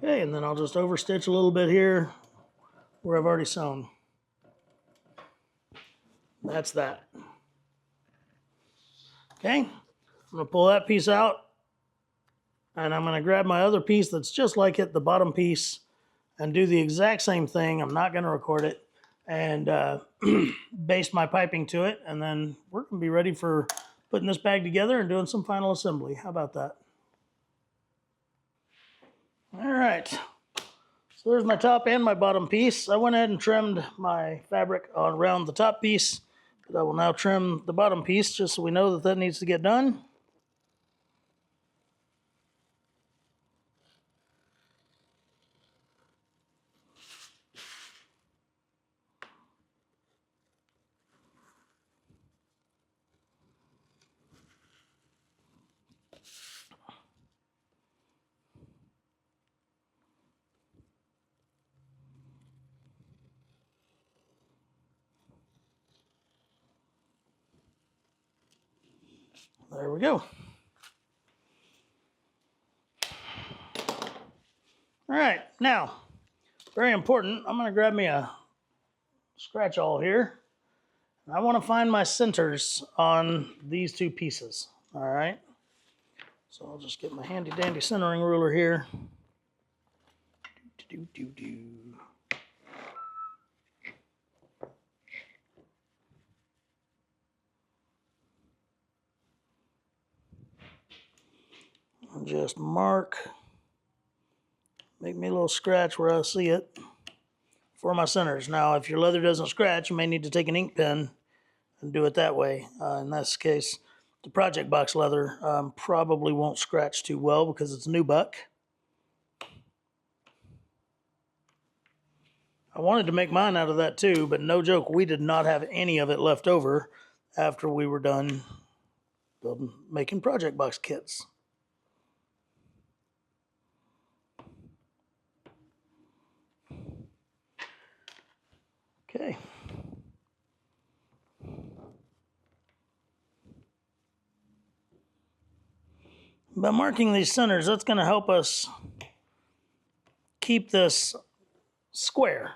Okay, and then I'll just overstitch a little bit here where I've already sewn. That's that. Okay, I'm going to pull that piece out, and I'm going to grab my other piece that's just like it, the bottom piece, and do the exact same thing. I'm not going to record it, and baste my piping to it, and then we're going to be ready for putting this bag together and doing some final assembly. How about that? All right, so there's my top and my bottom piece. I went ahead and trimmed my fabric around the top piece, but I will now trim the bottom piece just so we know that that needs to get done. There we go. All right, now, very important, I'm going to grab me a scratch awl here. I want to find my centers on these two pieces, all right? So I'll just get my handy dandy centering ruler here. And just mark, make me a little scratch where I see it for my centers. Now, if your leather doesn't scratch, you may need to take an ink pen and do it that way. In this case, the Project Box leather probably won't scratch too well because it's nubuck. I wanted to make mine out of that too, but no joke, we did not have any of it left over after we were done making Project Box kits. Okay. By marking these centers, that's going to help us keep this square.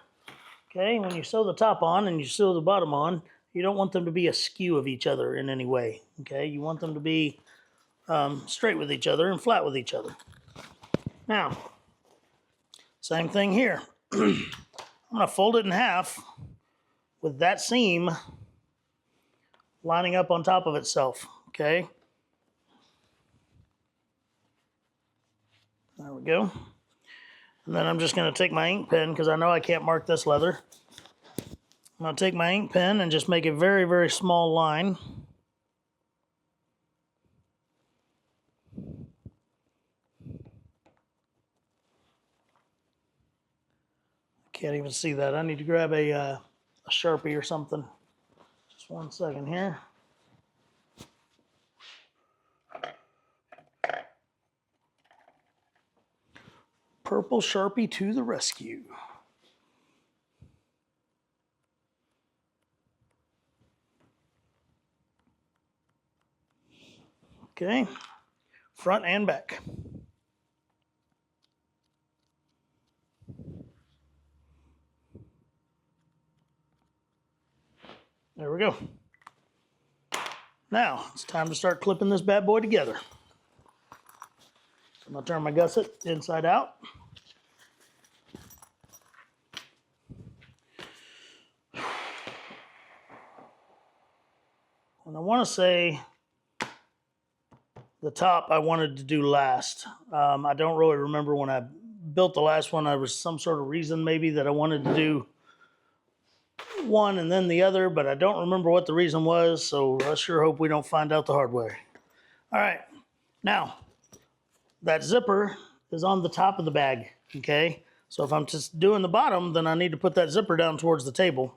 Okay, when you sew the top on and you sew the bottom on, you don't want them to be askew of each other in any way. Okay, you want them to be straight with each other and flat with each other. Now, same thing here. I'm going to fold it in half with that seam lining up on top of itself. Okay, there we go. And then I'm just going to take my ink pen, because I know I can't mark this leather. I'm going to take my ink pen and just make a very, very small line. Can't even see that. I need to grab a Sharpie or something. Just 1 second here. Purple Sharpie to the rescue. Okay, front and back. There we go. Now, it's time to start clipping this bad boy together. I'm going to turn my gusset inside out. And I want to say the top I wanted to do last. I don't really remember when I built the last one. There was some sort of reason maybe that I wanted to do one and then the other, but I don't remember what the reason was, so I sure hope we don't find out the hard way. All right, now that zipper is on the top of the bag, okay? So if I'm just doing the bottom, then I need to put that zipper down towards the table,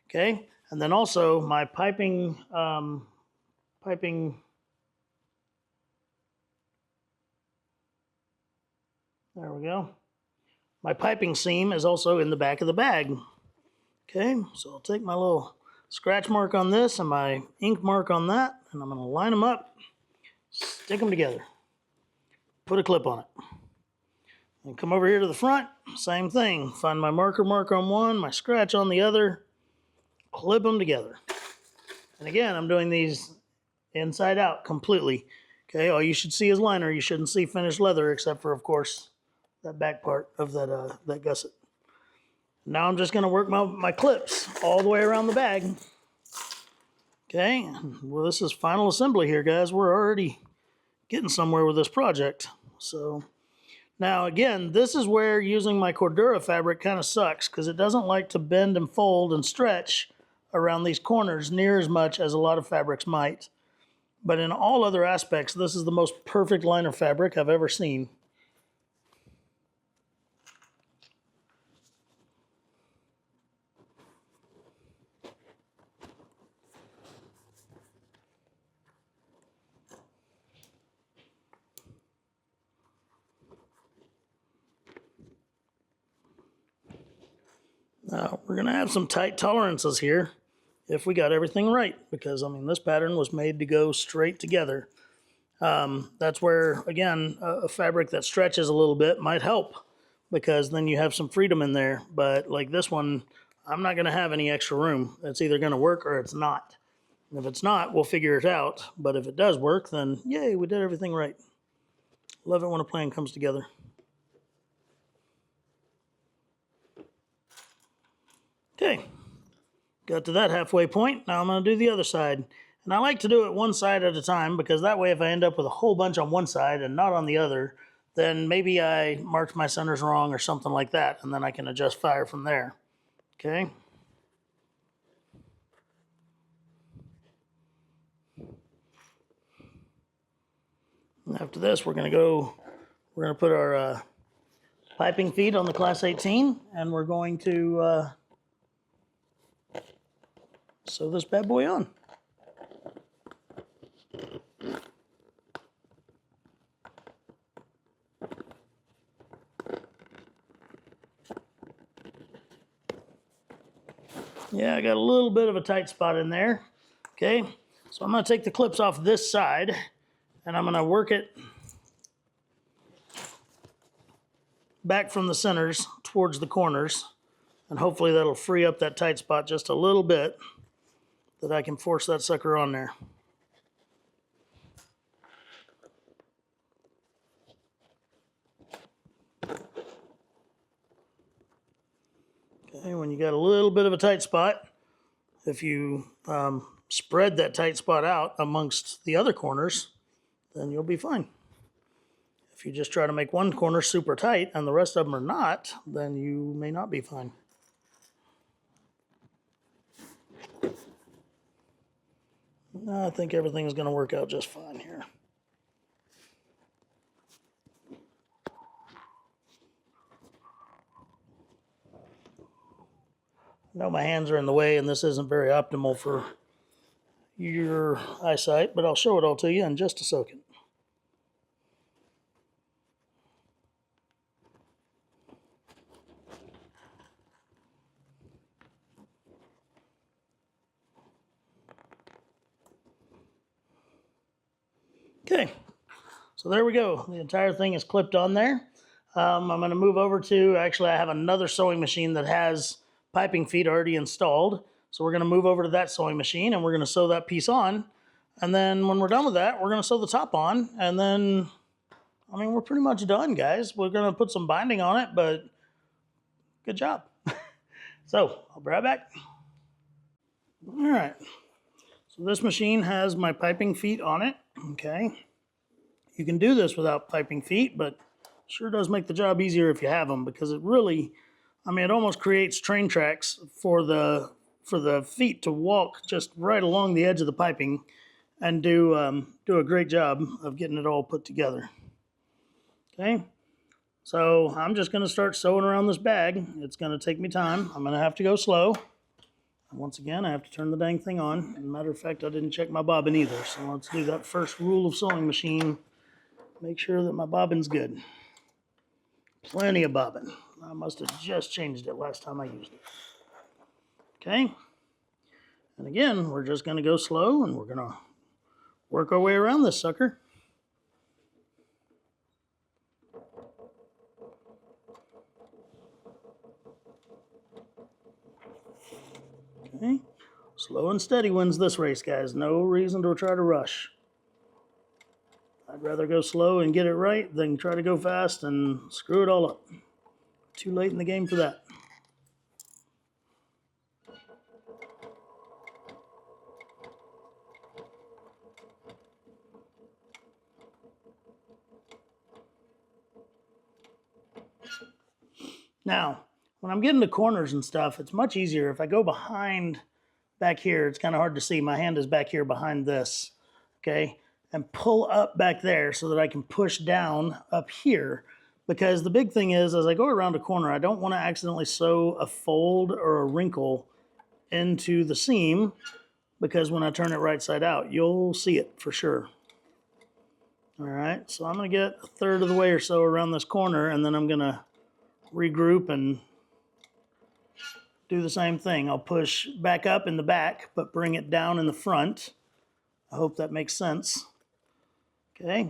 okay? And then also my piping, there we go. My piping seam is also in the back of the bag. Okay, so I'll take my little scratch mark on this and my ink mark on that, and I'm going to line them up, stick them together, put a clip on it. And come over here to the front, same thing. Find my marker mark on one, my scratch on the other, clip them together. And again, I'm doing these inside out completely. Okay, all you should see is liner. You shouldn't see finished leather, except for, of course, that back part of that gusset. Now I'm just going to work my clips all the way around the bag. Okay, well, this is final assembly here, guys. We're already getting somewhere with this project. So now, again, this is where using my Cordura fabric kind of sucks, because it doesn't like to bend and fold and stretch around these corners near as much as a lot of fabrics might. But in all other aspects, this is the most perfect liner fabric I've ever seen. Now, we're going to have some tight tolerances here if we got everything right, because, I mean, this pattern was made to go straight together. That's where, again, a fabric that stretches a little bit might help, because then you have some freedom in there. But like this one, I'm not going to have any extra room. It's either going to work or it's not. And if it's not, we'll figure it out. But if it does work, then yay, we did everything right. Love it when a plan comes together. Okay, got to that halfway point. Now I'm going to do the other side. And I like to do it one side at a time, because that way if I end up with a whole bunch on one side and not on the other, then maybe I marked my centers wrong or something like that, and then I can adjust fire from there. Okay. And after this, we're going to put our piping feet on the Class 18, and we're going to sew this bad boy on. Yeah, I got a little bit of a tight spot in there. Okay, so I'm going to take the clips off this side and I'm going to work it back from the centers towards the corners, and hopefully that'll free up that tight spot just a little bit that I can force that sucker on there. Okay, when you got a little bit of a tight spot, if you spread that tight spot out amongst the other corners, then you'll be fine. If you just try to make one corner super tight and the rest of them are not, then you may not be fine. I think everything's going to work out just fine here. I know my hands are in the way and this isn't very optimal for your eyesight, but I'll show it all to you in just a second. Okay, so there we go. The entire thing is clipped on there. I'm going to move over to, actually I have another sewing machine that has piping feet already installed. So we're going to move over to that sewing machine and we're going to sew that piece on. And then when we're done with that, we're going to sew the top on. And then, I mean, we're pretty much done, guys. We're going to put some binding on it, but good job. So I'll be right back. All right. So this machine has my piping feet on it. Okay. You can do this without piping feet, but sure does make the job easier if you have them, because it really, I mean, it almost creates train tracks for the feet to walk just right along the edge of the piping and do a great job of getting it all put together. Okay, so I'm just going to start sewing around this bag. It's going to take me time. I'm going to have to go slow. And once again, I have to turn the dang thing on. As a matter of fact, I didn't check my bobbin either. So let's do that first rule of sewing machine. Make sure that my bobbin's good. Plenty of bobbin. I must have just changed it last time I used it. Okay. And again, we're just going to go slow and we're going to work our way around this sucker. Okay. Slow and steady wins this race, guys. No reason to try to rush. I'd rather go slow and get it right than try to go fast and screw it all up. Too late in the game for that. Now, when I'm getting to corners and stuff, it's much easier if I go behind back here. It's kind of hard to see. My hand is back here behind this, okay? And pull up back there so that I can push down up here. Because the big thing is, as I go around a corner, I don't want to accidentally sew a fold or a wrinkle into the seam, because when I turn it right side out, you'll see it for sure. All right, so I'm going to get a third of the way or so around this corner, and then I'm going to regroup and do the same thing. I'll push back up in the back, but bring it down in the front. I hope that makes sense. Okay.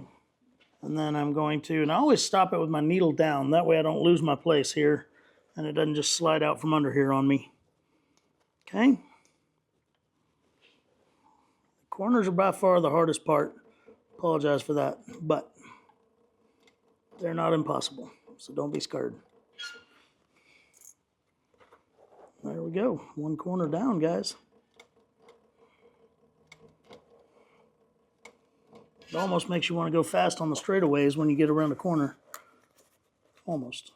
And then I'm going to, and I always stop it with my needle down. That way I don't lose my place here and it doesn't just slide out from under here on me. Okay. The corners are by far the hardest part. Apologize for that, but they're not impossible. So don't be scared. There we go. One corner down, guys. It almost makes you want to go fast on the straightaways when you get around a corner. Almost.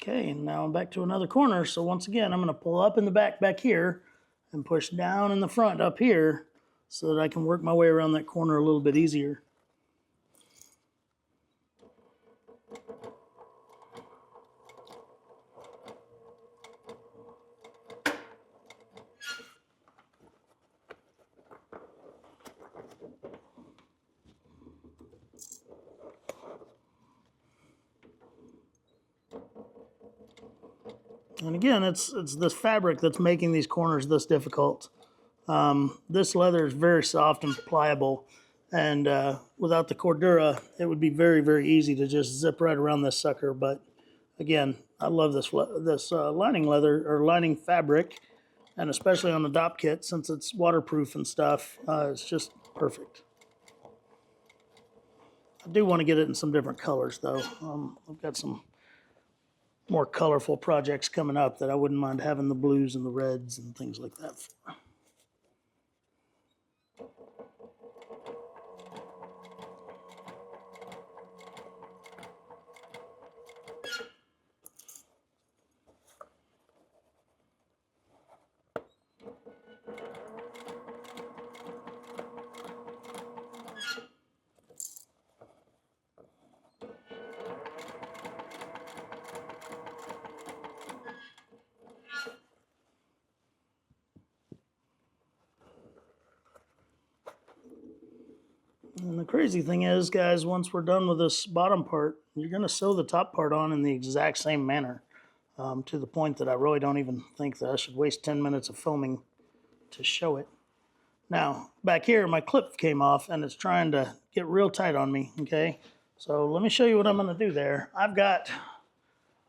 Okay, and now I'm back to another corner. So once again, I'm going to pull up in the back here and push down in the front up here so that I can work my way around that corner a little bit easier. And again, it's this fabric that's making these corners this difficult. This leather is very soft and pliable, and without the Cordura, it would be very, very easy to just zip right around this sucker. But again, I love this lining leather or lining fabric, and especially on the DOP kit since it's waterproof and stuff. It's just perfect. I do want to get it in some different colors though. I've got some more colorful projects coming up that I wouldn't mind having the blues and the reds and things like that for. And the crazy thing is, guys, once we're done with this bottom part, you're going to sew the top part on in the exact same manner, to the point that I really don't even think that I should waste 10 minutes of filming to show it. Now, back here, my clip came off, and it's trying to get real tight on me, okay? So let me show you what I'm going to do there. I've got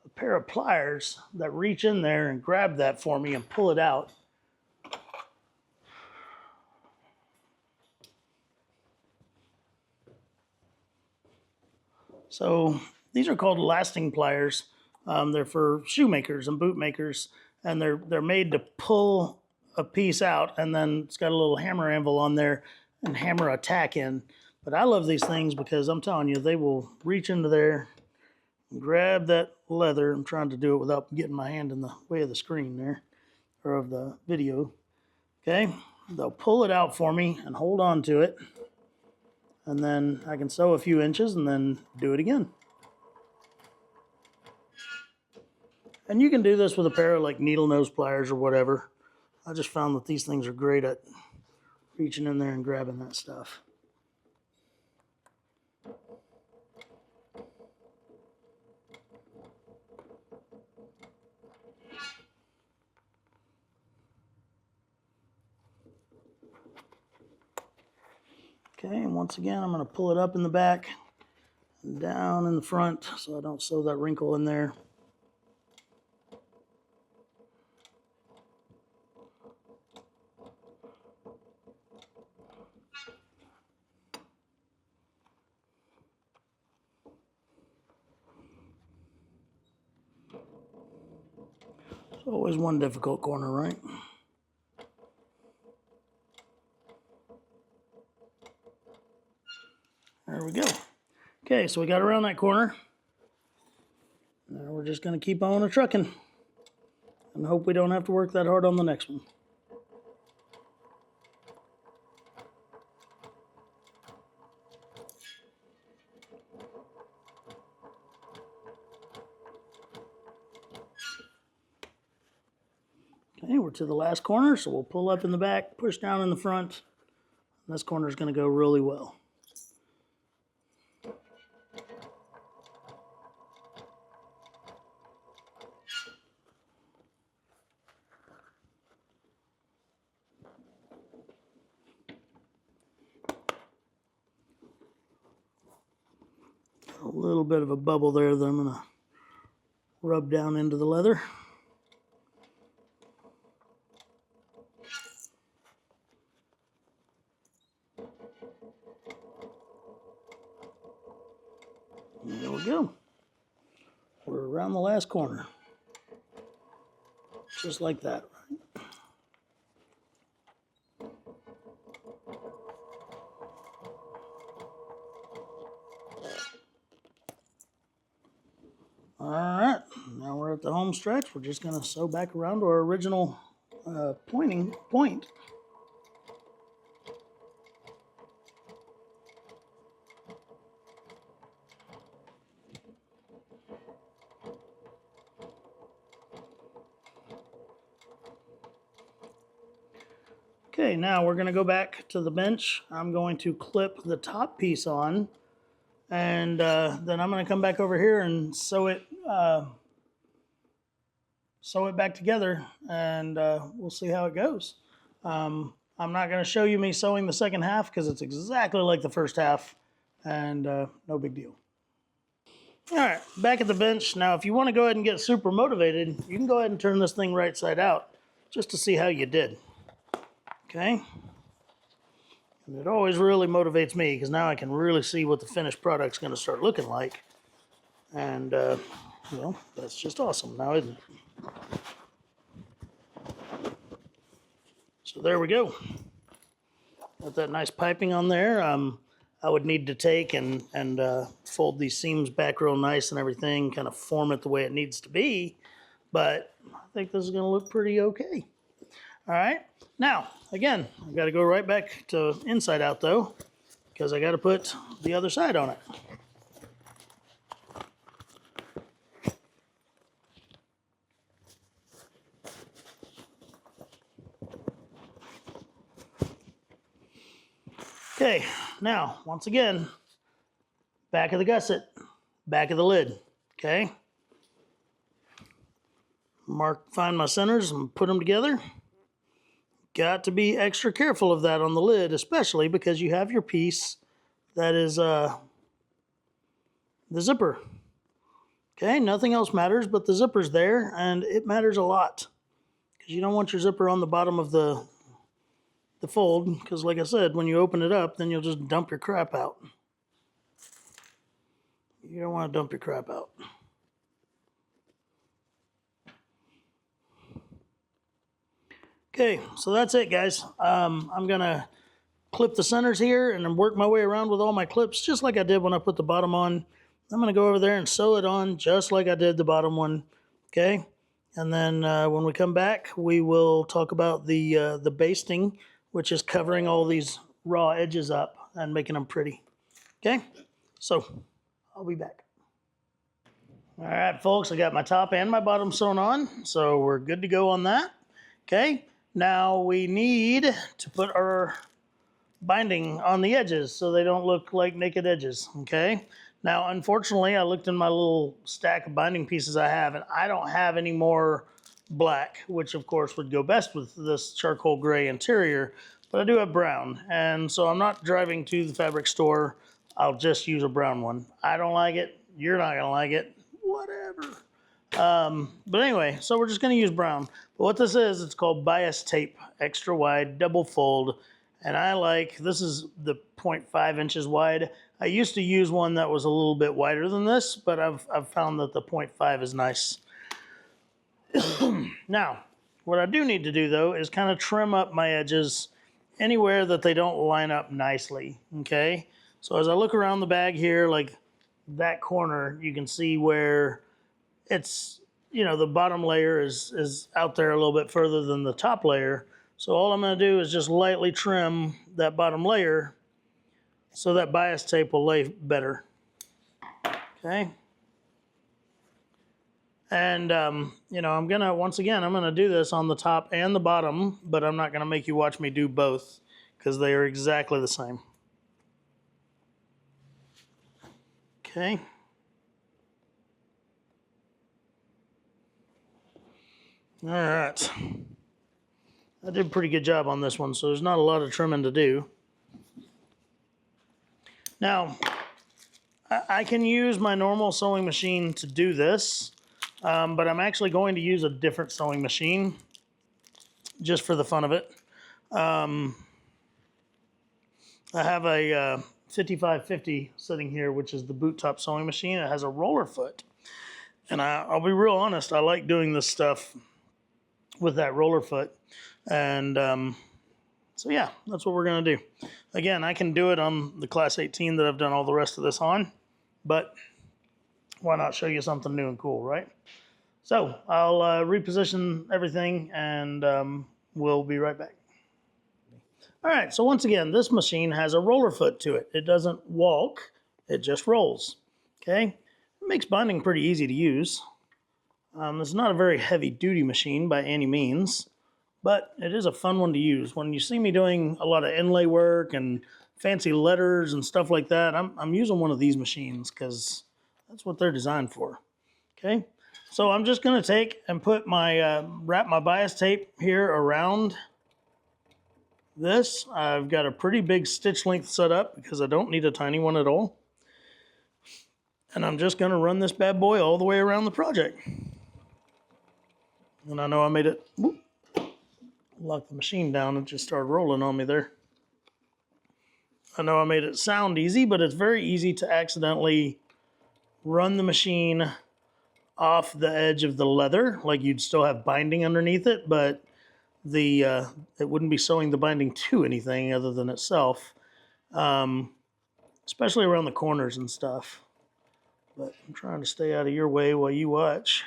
a pair of pliers that reach in there and grab that for me and pull it out. So these are called lasting pliers. They're for shoemakers and boot makers, and they're made to pull a piece out, and then it's got a little hammer anvil on there and hammer a tack in. But I love these things because I'm telling you, they will reach into there and grab that leather. I'm trying to do it without getting my hand in the way of the screen there, or of the video. Okay, they'll pull it out for me and hold on to it. And then I can sew a few inches and then do it again. And you can do this with a pair of like needle nose pliers or whatever. I just found that these things are great at reaching in there and grabbing that stuff. Okay, and once again, I'm going to pull it up in the back and down in the front so I don't sew that wrinkle in there. It's always one difficult corner, right? There we go. Okay, so we got around that corner. Now we're just going to keep on trucking and hope we don't have to work that hard on the next one. Okay, we're to the last corner, so we'll pull up in the back, push down in the front. And this corner is going to go really well. A little bit of a bubble there that I'm going to rub down into the leather. And there we go. We're around the last corner. Just like that, right? All right, now we're at the home stretch. We're just going to sew back around to our original point. Okay, now we're going to go back to the bench. I'm going to clip the top piece on, and then I'm going to come back over here and sew it. sew it back together, and we'll see how it goes. I'm not going to show you me sewing the second half because it's exactly like the first half, and no big deal. All right, back at the bench. Now, if you want to go ahead and get super motivated, you can go ahead and turn this thing right side out just to see how you did. Okay? And it always really motivates me because now I can really see what the finished product's going to start looking like. And, well, that's just awesome now, isn't it? So there we go. Got that nice piping on there. I would need to take and fold these seams back real nice and everything, kind of form it the way it needs to be. But I think this is going to look pretty okay. All right. Now, again, I got to go right back to inside out though, because I got to put the other side on it. Okay, now, once again, back of the gusset, back of the lid, okay? Find my centers and put them together. Got to be extra careful of that on the lid, especially because you have your piece that is the zipper. Okay, nothing else matters but the zipper's there, and it matters a lot because you don't want your zipper on the bottom of the fold, because like I said, when you open it up, then you'll just dump your crap out. You don't want to dump your crap out. Okay, so that's it, guys. I'm gonna clip the centers here and then work my way around with all my clips, just like I did when I put the bottom on. I'm gonna go over there and sew it on just like I did the bottom one, okay? And then when we come back, we will talk about the basting, which is covering all these raw edges up and making them pretty. Okay, so I'll be back. All right, folks, I got my top and my bottom sewn on, so we're good to go on that. Okay, now we need to put our binding on the edges so they don't look like naked edges. Okay, now unfortunately, I looked in my little stack of binding pieces I have, and I don't have any more black, which of course would go best with this charcoal gray interior, but I do have brown, and so I'm not driving to the fabric store. I'll just use a brown one. I don't like it, you're not gonna like it, whatever. But anyway, so we're just gonna use brown. But what this is, it's called bias tape, extra wide, double fold, and I like, this is the 0.5 inches wide. I used to use one that was a little bit wider than this, but I've found that the 0.5 is nice. Now, what I do need to do though is kind of trim up my edges anywhere that they don't line up nicely, okay? So as I look around the bag here, like that corner, you can see where it's, you know, the bottom layer is out there a little bit further than the top layer. So all I'm gonna do is just lightly trim that bottom layer so that bias tape will lay better, okay? And, you know, I'm gonna do this on the top and the bottom, but I'm not gonna make you watch me do both because they are exactly the same. Okay. All right. I did a pretty good job on this one, so there's not a lot of trimming to do. Now, I can use my normal sewing machine to do this, but I'm actually going to use a different sewing machine just for the fun of it. I have a 5550 sitting here, which is the boot top sewing machine. It has a roller foot. And I'll be real honest, I like doing this stuff with that roller foot. And so yeah, that's what we're gonna do. Again, I can do it on the Class 18 that I've done all the rest of this on, but why not show you something new and cool, right? So I'll reposition everything and we'll be right back. All right, so once again, this machine has a roller foot to it. It doesn't walk, it just rolls, okay? It makes binding pretty easy to use. It's not a very heavy duty machine by any means, but it is a fun one to use. When you see me doing a lot of inlay work and fancy letters and stuff like that, I'm using one of these machines because that's what they're designed for, okay? So I'm just going to take and put my, wrap my bias tape here around this. I've got a pretty big stitch length set up because I don't need a tiny one at all. And I'm just going to run this bad boy all the way around the project. And I know I made it, whoop, lock the machine down and just started rolling on me there. I know I made it sound easy, but it's very easy to accidentally run the machine off the edge of the leather. Like you'd still have binding underneath it, but the it wouldn't be sewing the binding to anything other than itself, especially around the corners and stuff. But I'm trying to stay out of your way while you watch.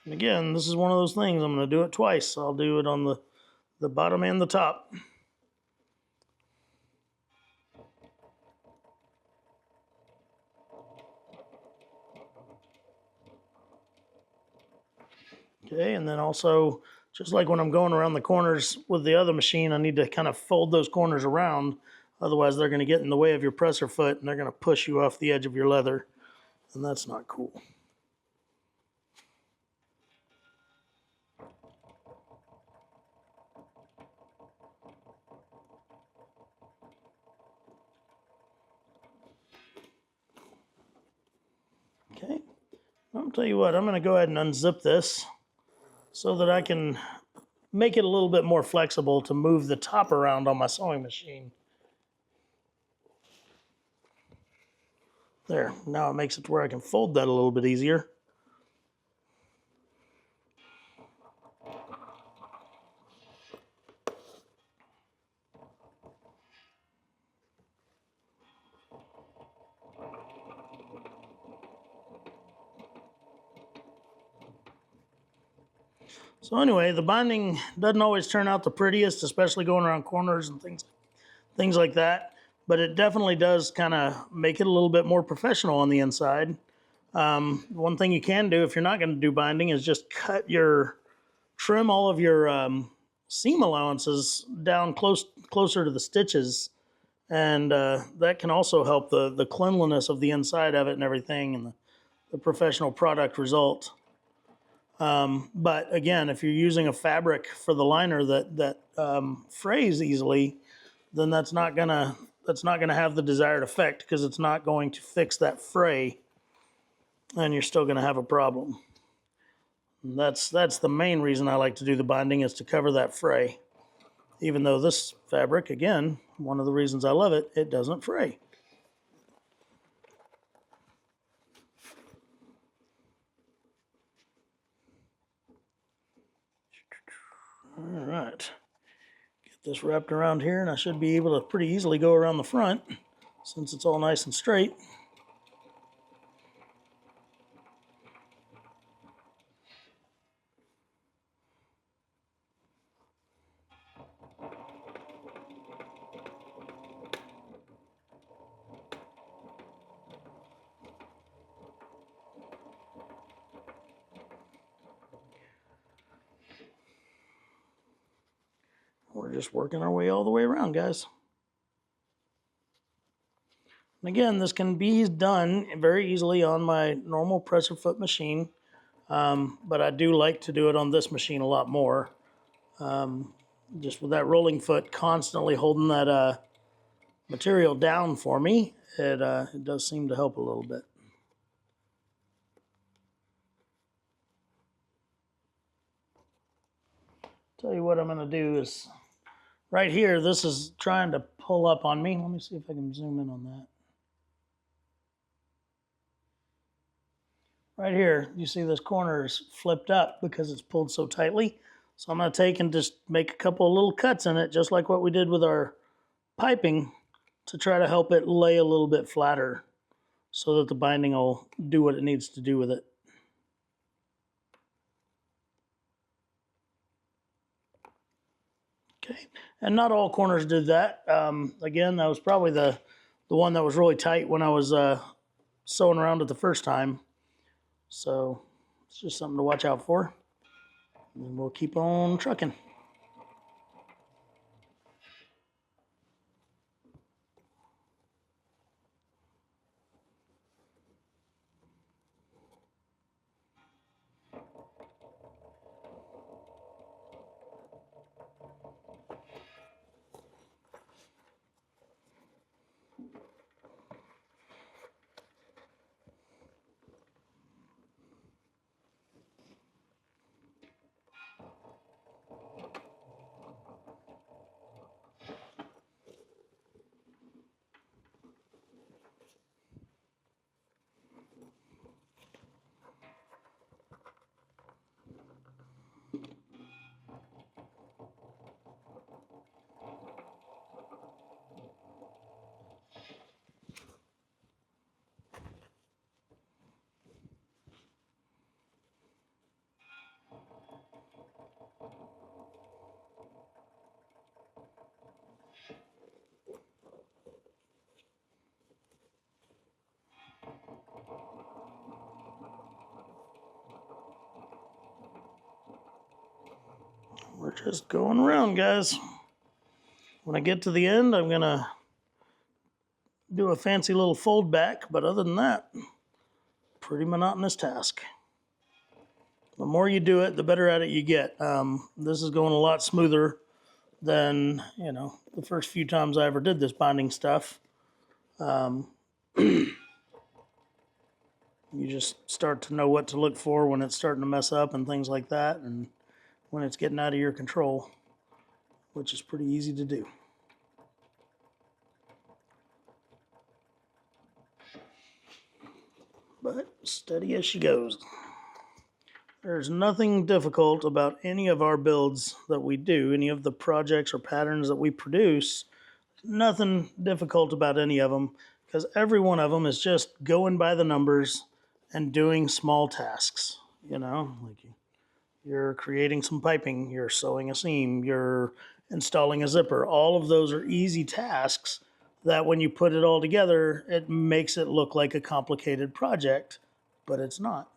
And again, this is one of those things, I'm going to do it twice. I'll do it on the bottom and the top. Okay, and then also, just like when I'm going around the corners with the other machine, I need to kind of fold those corners around. Otherwise, they're going to get in the way of your presser foot, and they're going to push you off the edge of your leather. And that's not cool. Okay, I'll tell you what, I'm going to go ahead and unzip this so that I can make it a little bit more flexible to move the top around on my sewing machine. There, now it makes it to where I can fold that a little bit easier. So anyway, the binding doesn't always turn out the prettiest, especially going around corners and things like that. But it definitely does kind of make it a little bit more professional on the inside. One thing you can do if you're not going to do binding is just trim all of your seam allowances down closer to the stitches. And that can also help the cleanliness of the inside of it and everything, and the professional product result. But again, if you're using a fabric for the liner that frays easily, then that's not gonna have the desired effect, because it's not going to fix that fray, and you're still gonna have a problem. And that's the main reason I like to do the binding, is to cover that fray. Even though this fabric, again, one of the reasons I love it, it doesn't fray. All right. Get this wrapped around here, and I should be able to pretty easily go around the front since it's all nice and straight. We're just working our way all the way around, guys. And again, this can be done very easily on my normal presser foot machine, but I do like to do it on this machine a lot more. Just with that rolling foot constantly holding that material down for me, it does seem to help a little bit. Tell you what I'm going to do is, right here, this is trying to pull up on me. Let me see if I can zoom in on that. Right here, you see this corner is flipped up because it's pulled so tightly. So I'm going to take and just make a couple of little cuts in it, just like what we did with our piping, to try to help it lay a little bit flatter so that the binding will do what it needs to do with it. Okay, and not all corners did that. Again, that was probably the one that was really tight when I was sewing around it the first time. So it's just something to watch out for. And we'll keep on trucking. We're just going around, guys. When I get to the end, I'm gonna do a fancy little fold back, but other than that, pretty monotonous task. The more you do it, the better at it you get. This is going a lot smoother than, the first few times I ever did this binding stuff. You just start to know what to look for when it's starting to mess up and things like that, and when it's getting out of your control, which is pretty easy to do. But steady as she goes. There's nothing difficult about any of our builds that we do, any of the projects or patterns that we produce. Nothing difficult about any of them, because every one of them is just going by the numbers and doing small tasks. Like you're creating some piping, you're sewing a seam, you're installing a zipper. All of those are easy tasks that when you put it all together, it makes it look like a complicated project, but it's not.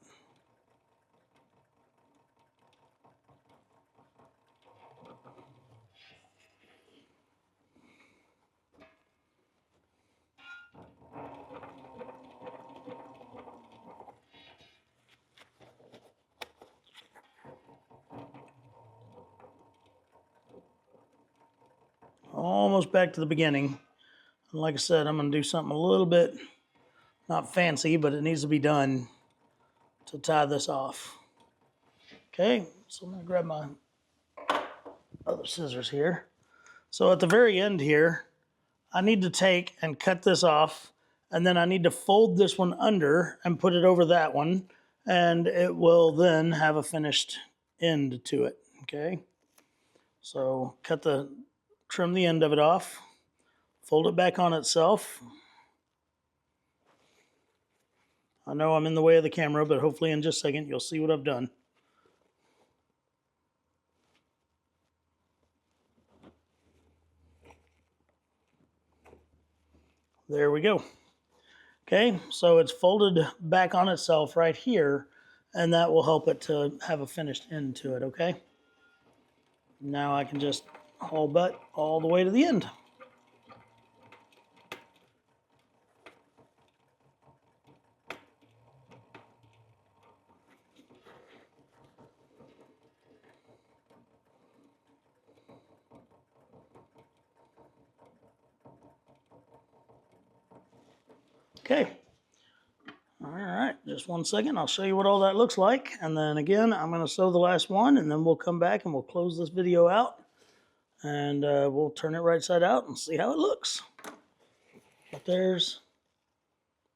Almost back to the beginning. And like I said, I'm going to do something a little bit, not fancy, but it needs to be done to tie this off. Okay, so I'm going to grab my other scissors here. So at the very end here, I need to take and cut this off, and then I need to fold this one under and put it over that one, and it will then have a finished end to it. Okay, so trim the end of it off, fold it back on itself. I know I'm in the way of the camera, but hopefully in just a second you'll see what I've done. There we go. Okay, so it's folded back on itself right here, and that will help it to have a finished end to it, okay? Now I can just haul butt all the way to the end. Okay. All right, just 1 second. I'll show you what all that looks like. And then again, I'm going to sew the last one, and then we'll come back and we'll close this video out. And we'll turn it right side out and see how it looks. But there's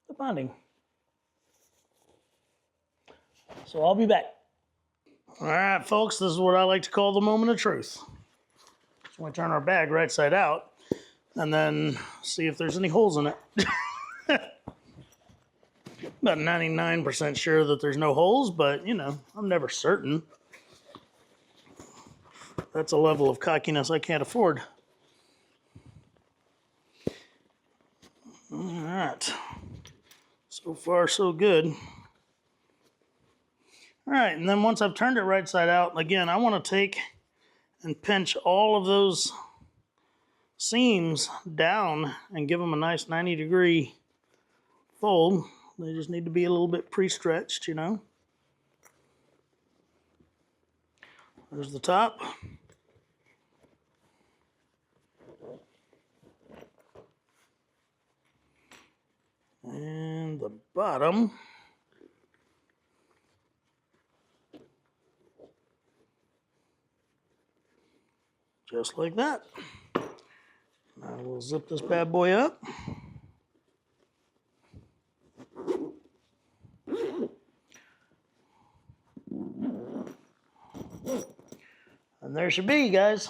the binding. So I'll be back. All right, folks, this is what I like to call the moment of truth. So we turn our bag right side out and then see if there's any holes in it. About 99% sure that there's no holes, but I'm never certain. That's a level of cockiness I can't afford. All right. So far, so good. All right, and then once I've turned it right side out, again, I want to take and pinch all of those seams down and give them a nice 90-degree fold. They just need to be a little bit pre-stretched, There's the top. And the bottom. Just like that. Now we'll zip this bad boy up. And there should be, guys.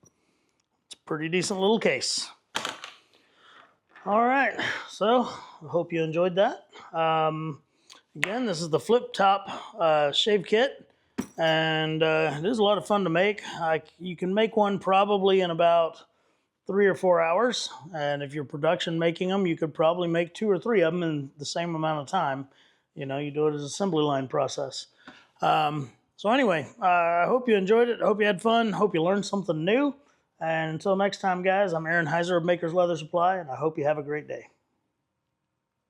It's a pretty decent little case. All right, so I hope you enjoyed that. Again, this is the flip top shave kit, and it is a lot of fun to make. You can make one probably in about 3 or 4 hours, and if you're production making them, you could probably make 2 or 3 of them in the same amount of time. You do it as an assembly line process. So anyway, I hope you enjoyed it. I hope you had fun. Hope you learned something new. And until next time, guys, I'm Aaron Heiser of Maker's Leather Supply, and I hope you have a great day.